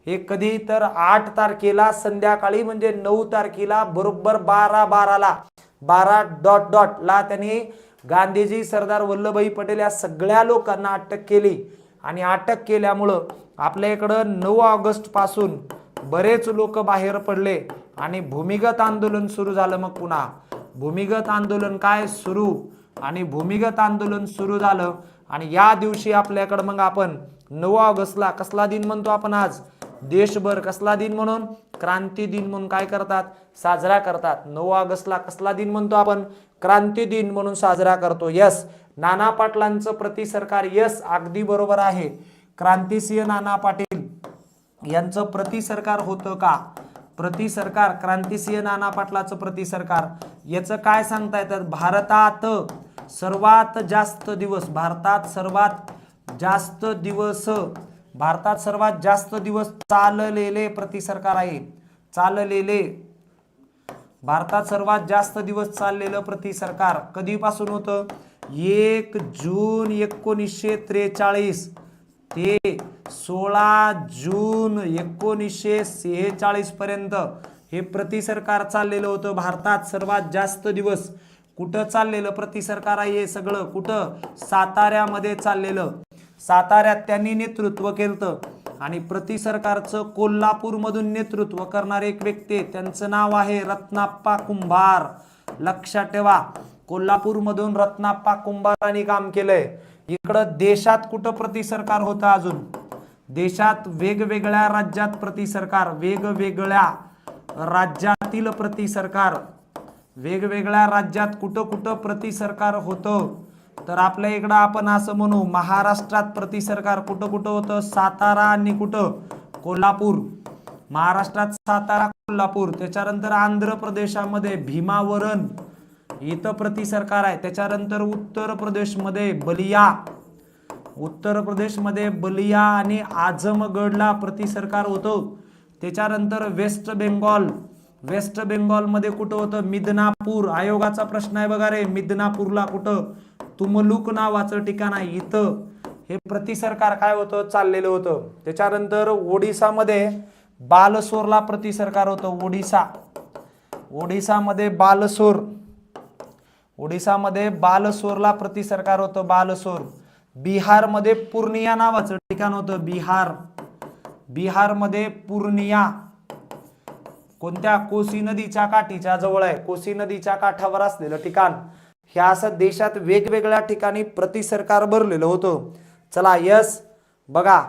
हे कधी? तर 8 तारखेला संध्याकाळी म्हणजे 9 तारखेला बरोबर 12:12ला 12:00 त्यांनी गांधीजी, सरदार वल्लभभाई पटेल या सगळ्या लोकांना अटक केली. आणि अटक केल्यामुळं आपल्या इकडं 9 ऑगस्ट पासून बरेच लोक बाहेर पडले आणि भूमिगत आंदोलन सुरू झालं. मग पुन्हा भूमिगत आंदोलन काय सुरू, आणि भूमिगत आंदोलन सुरू झालं. आणि या दिवशी आपल्याकडे मग आपण 9 ऑगस्टला कसला दिन म्हणतो आपण आज, देशभर कसला दिन म्हणून, क्रांती दिन म्हणून काय करतात, साजरा करतात. 9 ऑगस्टला कसला दिन म्हणतो आपण, क्रांती दिन म्हणून साजरा करतो. यस, नाना पाटलांचं प्रति सरकार, यस अगदी बरोबर आहे. क्रांतिसिंह नाना पाटील यांचं प्रति सरकार होतं का, प्रति सरकार क्रांतिसिंह नाना पाटलाचं प्रति सरकार. याचं काय सांगता येतात, भारतात सर्वात जास्त दिवस, भारतात सर्वात जास्त दिवस चाललेले प्रति सरकार आहे. चाललेले, भारतात सर्वात जास्त दिवस चाललेलं प्रति सरकार कधीपासून होतं, 1 जून 1943 ते 16 जून 1946 पर्यंत हे प्रति सरकार चाललेलं होतं. भारतात सर्वात जास्त दिवस कुठं चाललेलं प्रति सरकार आहे हे सगळं, कुठं, साताऱ्यामध्ये चाललेलं. साताऱ्यात त्यांनी नेतृत्व केलं. आणि प्रति सरकारचं कोल्हापूरमधून नेतृत्व करणारे एक व्यक्ती, त्यांचं नाव आहे रत्नाप्पा कुंभार. लक्षात ठेवा, कोल्हापूरमधून रत्नाप्पा कुंभारांनी काम केलंय. इकडं देशात कुठं प्रति सरकार होतं, अजून देशात वेगवेगळ्या राज्यात प्रति सरकार, वेगवेगळ्या राज्यातील प्रति सरकार, वेगवेगळ्या राज्यात कुठं कुठं प्रति सरकार होतं. तर आपल्या इकडं आपण असं म्हणू, महाराष्ट्रात प्रति सरकार कुठं कुठं होतं, सातारा आणि कुठं, कोल्हापूर. महाराष्ट्रात सातारा, कोल्हापूर. त्याच्यानंतर आंध्र प्रदेशामध्ये भीमावरम इथं प्रति सरकार आहे. त्याच्यानंतर उत्तर प्रदेशमध्ये बलिया, उत्तर प्रदेशमध्ये बलिया आणि आजमगडला प्रति सरकार होतं. त्याच्यानंतर वेस्ट बेंगॉल, वेस्ट बेंगॉलमध्ये कुठं होतं, मिदनापूर. आयोगाचा प्रश्न आहे बघा रे, मिदनापूरला कुठं, तुमलुक नावाचं ठिकाण आहे, इथं हे प्रति सरकार काय होतं, चाललेलं होतं. त्याच्यानंतर ओडिसामध्ये बालसोरला प्रति सरकार होतं. ओडिसामध्ये बालसोर, ओडिसामध्ये बालसोरला प्रति सरकार होतं, बालसोर. बिहारमध्ये पूर्णिया नावाचं ठिकाण होतं, बिहारमध्ये पूर्णिया. कोणत्या, कोसी नदीच्या काठीच्या जवळ आहे, कोसी नदीच्या काठावर असलेलं ठिकाण. ह्या असं देशात वेगवेगळ्या ठिकाणी प्रति सरकार भरलेलं होतं. चला यस, बघा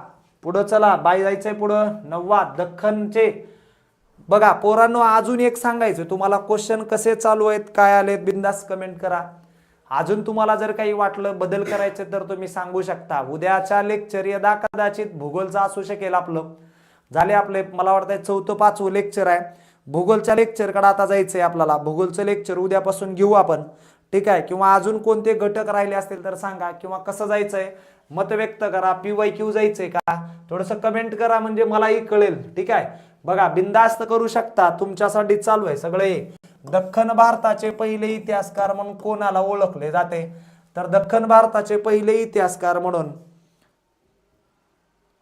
पुढं चला, बाय जायचंय पुढं. 9वा दख्खनचे, बघा पोरांनो अजून एक सांगायचं तुम्हाला, क्वेश्चन कसे चालू आहेत, काय आलेत, बिंदास कमेंट करा. अजून तुम्हाला जर काही वाटलं बदल करायचे तर तुम्ही सांगू शकता. उद्याच्या लेक्चर यदा कदाचित भूगोलचा असू शकेल. आपलं झाले, आपले मला वाटतंय 4th 5व लेक्चर आहे. भूगोलच्या लेक्चरकडे आता जायचंय आपल्याला. भूगोलचं लेक्चर उद्यापासून घेऊ आपण, ठीक आहे. किंवा अजून कोणते घटक राहिले असतील तर सांगा, किंवा कसं जायचंय मत व्यक्त करा. PYQ जायचंय का थोडंसं कमेंट करा, म्हणजे मलाही कळेल, ठीक आहे. बघा बिंदास्त करू शकता, तुमच्यासाठी चालू आहे सगळे. दख्खन भारताचे पहिले इतिहासकार म्हणून कोणाला ओळखले जाते, तर दख्खन भारताचे पहिले इतिहासकार म्हणून,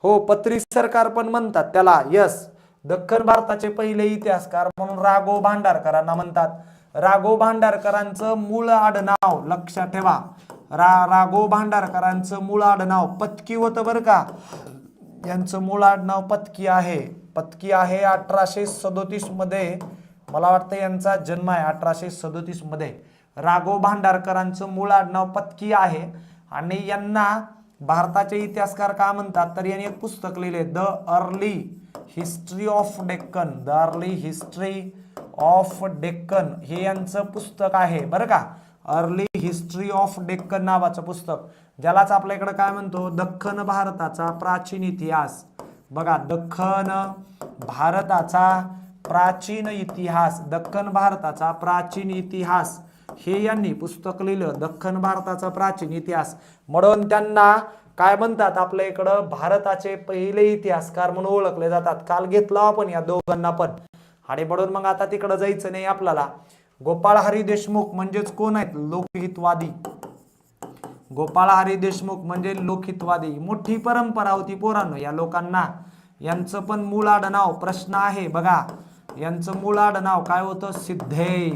हो पत्री सरकार पण म्हणतात त्याला, यस. दख्खन भारताचे पहिले इतिहासकार म्हणून राघव भांडारकरांना म्हणतात. राघव भांडारकरांचं मूळ आडनाव लक्षात ठेवा, राघव भांडारकरांचं मूळ आडनाव पत्की होतं बरं का. यांचं मूळ आडनाव पत्की आहे, पत्की आहे. 1837 मध्ये मला वाटतं यांचा जन्म आहे, 1837 मध्ये. राघव भांडारकरांचं मूळ आडनाव पत्की आहे. आणि यांना भारताचे इतिहासकार का म्हणतात, तर यांनी एक पुस्तक लिहिले, the early history of Deccan, the early history of Deccan, हे यांचं पुस्तक आहे बरं का. अर्ली हिस्ट्री ऑफ डेक्कन नावाचं पुस्तक, ज्यालाच आपल्या इकडे काय म्हणतो, दख्खन भारताचा प्राचीन इतिहास. बघा दख्खन भारताचा प्राचीन इतिहास, दख्खन भारताचा प्राचीन इतिहास, हे यांनी पुस्तक लिहिलं, दख्खन भारताचा प्राचीन इतिहास. म्हणून त्यांना काय म्हणतात, आपल्या इकडं भारताचे पहिले इतिहासकार म्हणून ओळखले जातात. काल घेतला आपण या दोघांना पण. आणि म्हणून मग आता तिकडे जायचं नाही आपल्याला. गोपाळ हरी देशमुख म्हणजेच कोण आहेत, लोकहितवादी. गोपाळ हरी देशमुख म्हणजे लोकहितवादी. मोठी परंपरा होती पोरांनो या लोकांना. यांचं पण मूळ आडनाव प्रश्न आहे बघा, यांचं मूळ आडनाव काय होतं, सिद्धे,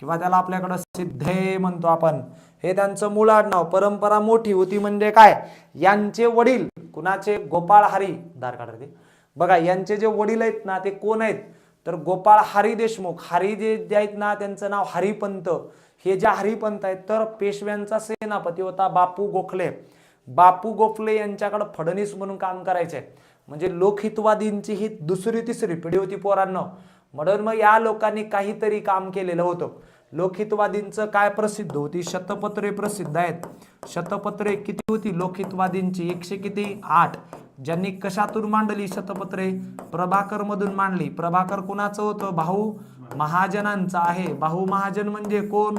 किंवा त्याला आपल्याकडं सिद्धे म्हणतो आपण. हे त्यांचं मूळ आडनाव. परंपरा मोठी होती म्हणजे काय, यांचे वडील कुणाचे, गोपाळ हरी, बघा यांचे जे वडील आहेत ना ते कोण आहेत तर गोपाळ हरी देशमुख. हरी जे आहेत ना त्यांचं नाव हरिपंत. हे जे हरिपंत आहेत तर पेशव्यांचा सेनापती होता बापू गोखले. बापू गोखले यांच्याकडे फडणवीस म्हणून काम करायचे. म्हणजे लोकहितवादींची ही दुसरी तिसरी पिढी होती पोरांनो. म्हणून मग या लोकांनी काहीतरी काम केलेलं होतं. लोकहितवादींचं काय प्रसिद्ध होती शतपत्रे प्रसिद्ध आहेत. शतपत्रे किती होती लोकहितवादींची 100 किती 8. ज्यांनी कशातून मांडली शतपत्रे प्रभाकर मधून मांडली. प्रभाकर कुणाचं होतं भाऊ महाजनांचा आहे. भाऊ महाजन म्हणजे कोण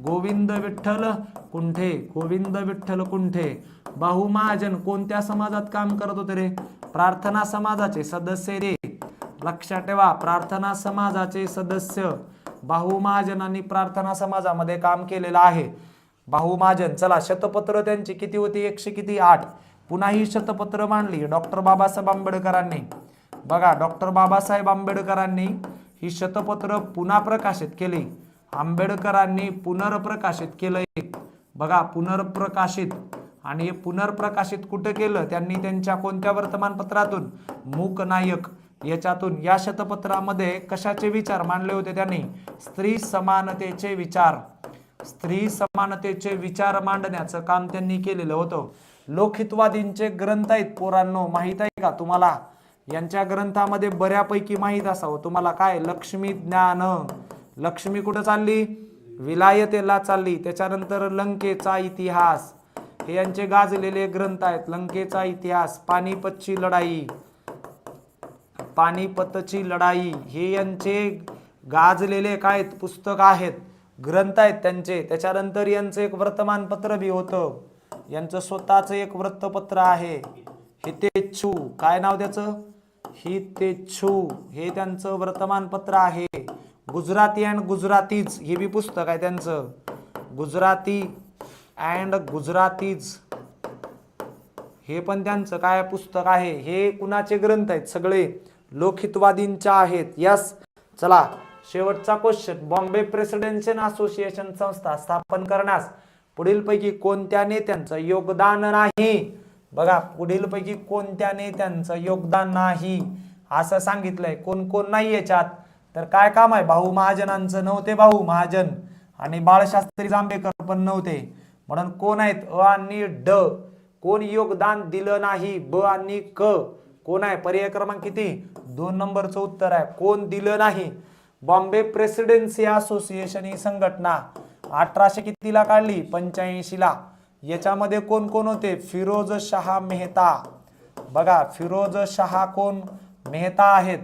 गोविंद विठ्ठल कुंठे. गोविंद विठ्ठल कुंठे. भाऊ महाजन कोणत्या समाजात काम करत होते रे प्रार्थना समाजाचे सदस्य रे. लक्षात ठेवा प्रार्थना समाजाचे सदस्य भाऊ महाजनांनी प्रार्थना समाजामध्ये काम केलेलं आहे. भाऊ महाजन. चला शतपत्र त्यांची किती होती 100 किती 8. पुन्हा ही शतपत्र मांडली डॉक्टर बाबासाहेब आंबेडकरांनी. बघा डॉक्टर बाबासाहेब आंबेडकरांनी ही शतपत्र पुन्हा प्रकाशित केली. आंबेडकरांनी पुनर्प्रकाशित केलं. बघा पुनर्प्रकाशित. आणि हे पुनर्प्रकाशित कुठे केलं त्यांनी त्यांच्या कोणत्या वर्तमानपत्रातून मूकनायक याच्यातून. या शतपत्रामध्ये कशाचे विचार मांडले होते त्यांनी स्त्री समानतेचे विचार. स्त्री समानतेचे विचार मांडण्याचं काम त्यांनी केलेलं होतं. लोकहितवादींचे ग्रंथ आहेत पोरांनो माहित आहे का तुम्हाला. यांच्या ग्रंथामध्ये बऱ्यापैकी माहित असावं तुम्हाला काय लक्ष्मी ज्ञान. लक्ष्मी कुठं चालली विलायतेला चालली. त्याच्यानंतर लंकेचा इतिहास हे यांचे गाजलेले ग्रंथ आहेत. लंकेचा इतिहास पानिपतची लढाई. पानिपतची लढाई हे यांचे गाजलेले काय पुस्तक आहेत ग्रंथ आहेत त्यांचे. त्याच्यानंतर यांचं एक वर्तमानपत्र बी होतं. यांचं स्वतःचं एक वृत्तपत्र आहे हितेच्छू. काय नाव त्याचं हितेच्छू. हे त्यांचं वर्तमानपत्र आहे. गुजराती अँड गुजरातीज हे बी पुस्तक आहे त्यांचं. गुजराती अँड गुजरातीज हे पण त्यांचं काय पुस्तक आहे. हे कुणाचे ग्रंथ आहेत सगळे लोकहितवादींच्या आहेत. यस. चला शेवटचा क्वेश्चन. बॉम्बे प्रेसिडेन्शियल असोसिएशन संस्था स्थापन करण्यास पुढीलपैकी कोणत्या नेत्यांचं योगदान नाही. बघा पुढीलपैकी कोणत्या नेत्यांचं योगदान नाही असं सांगितलंय. कोण कोण नाही याच्यात तर काय काम आहे भाऊ महाजनांचं नव्हते. भाऊ महाजन आणि बाळशास्त्री जांभेकर पण नव्हते. म्हणून कोण आहेत अ आणि ड. कोण योगदान दिलं नाही ब आणि क. कोण आहे पर्याय क्रमांक किती 2 नंबरचं उत्तर आहे. कोण दिलं नाही. बॉम्बे प्रेसिडेन्सी असोसिएशन ही संघटना 1800 कितीला काढली 85 ला. याच्यामध्ये कोण कोण होते फिरोज शाह मेहता. बघा फिरोज शाह कोण मेहता आहेत.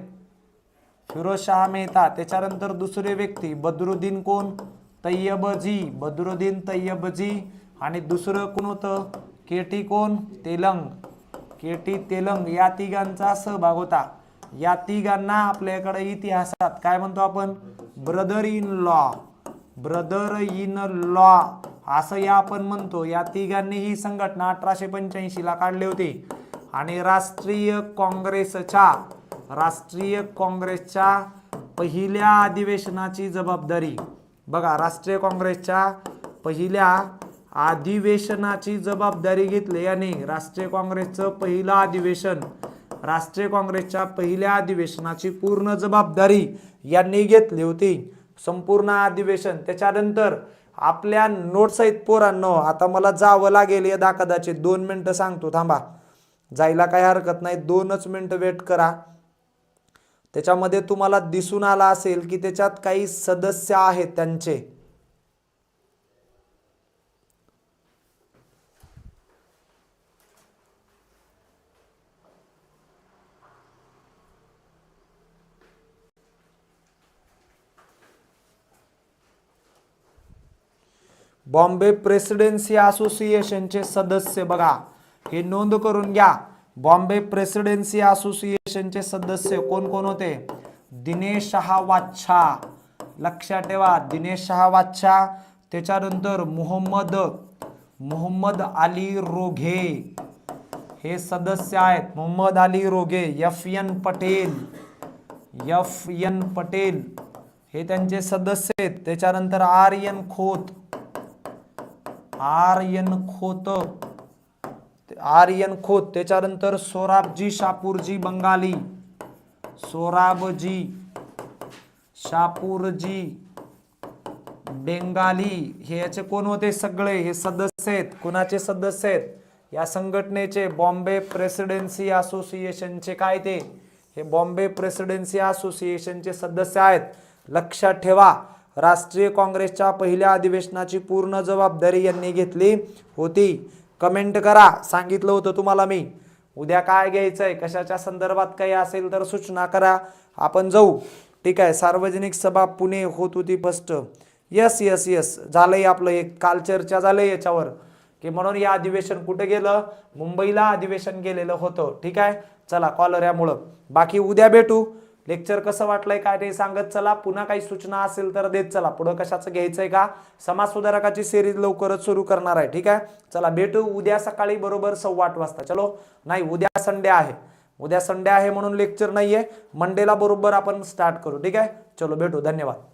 फिरोज शाह मेहता. त्याच्यानंतर दुसरे व्यक्ती बदरुद्दीन कोण तय्यबजी. बदरुद्दीन तय्यबजी. आणि दुसरं कोण होतं केटी कोण तेलंग. केटी तेलंग. या तिघांचा सहभाग होता. या तिघांना आपल्याकडे इतिहासात काय म्हणतो आपण brother in law. Brother in law असं या आपण म्हणतो. या तिघांनी ही संघटना 1885 ला काढली होती. आणि राष्ट्रीय काँग्रेसच्या पहिल्या अधिवेशनाची जबाबदारी. बघा राष्ट्रीय काँग्रेसच्या पहिल्या अधिवेशनाची जबाबदारी घेतली याने. राष्ट्रीय काँग्रेसचं पहिलं अधिवेशन राष्ट्रीय काँग्रेसच्या पहिल्या अधिवेशनाची पूर्ण जबाबदारी यांनी घेतली होती. संपूर्ण अधिवेशन. त्याच्यानंतर आपल्या नोट्स आहेत पोरांनो. आता मला जावं लागेल यदा कदाचित 2 मिनिटं सांगतो थांबा. जायला काही हरकत नाही 2च मिनिटं वेट करा. त्याच्यामध्ये तुम्हाला दिसून आला असेल की त्याच्यात काही सदस्य आहेत त्यांचे. बॉम्बे प्रेसिडेन्सी असोसिएशनचे सदस्य बघा हे नोंद करून घ्या. बॉम्बे प्रेसिडेन्सी असोसिएशनचे सदस्य कोण कोण होते दिनेश शाह वाच्छा. लक्षात ठेवा दिनेश शाह वाच्छा. त्याच्यानंतर मोहम्मद अली रोघे हे सदस्य आहेत. मोहम्मद अली रोघे. एफ.एन. पटेल हे त्यांचे सदस्य आहेत. त्याच्यानंतर आर.एन. खोत. आर्यन खोत, त्याच्यानंतर सोराबजी शापूरजी बंगाली, सोराबजी शापूरजी बेंगाली, हे याचे कोण होते? सगळे हे सदस्य आहेत. कुणाचे सदस्य आहेत? या संघटनेचे, बॉम्बे प्रेसिडेन्सी असोसिएशनचे काय ते? हे बॉम्बे प्रेसिडेन्सी असोसिएशनचे सदस्य आहेत. लक्षात ठेवा, राष्ट्रीय काँग्रेसच्या पहिल्या अधिवेशनाची पूर्ण जबाबदारी यांनी घेतली होती. कमेंट करा, सांगितलं होतं तुम्हाला मी. उद्या काय घ्यायचंय, कशाच्या संदर्भात काही असेल तर सूचना करा, आपण जाऊ. ठीक आहे. सार्वजनिक सभा पुणे होत होती फर्स्ट. यस यस यस, झालंय आपलं. एक काल चर्चा झालंय याच्यावर की म्हणून या अधिवेशन कुठे गेलं? मुंबईला अधिवेशन गेलेलं होतं. ठीक आहे. चला, कॉलर यामुळं. बाकी उद्या भेटू. लेक्चर कसं वाटलंय काय ते सांगत चला. पुन्हा काही सूचना असेल तर देत चला. पुढं कशाचं घ्यायचंय का? समाज सुधारकाची सिरीज लवकरच सुरू करणार आहे. ठीक आहे. चला, भेटू उद्या सकाळी बरोबर 8:15 वाजता. चलो. नाही, उद्या संडे आहे. उद्या संडे आहे म्हणून लेक्चर नाहीये. मंडेला बरोबर आपण स्टार्ट करू. ठीक आहे. चलो, भेटू. धन्यवाद.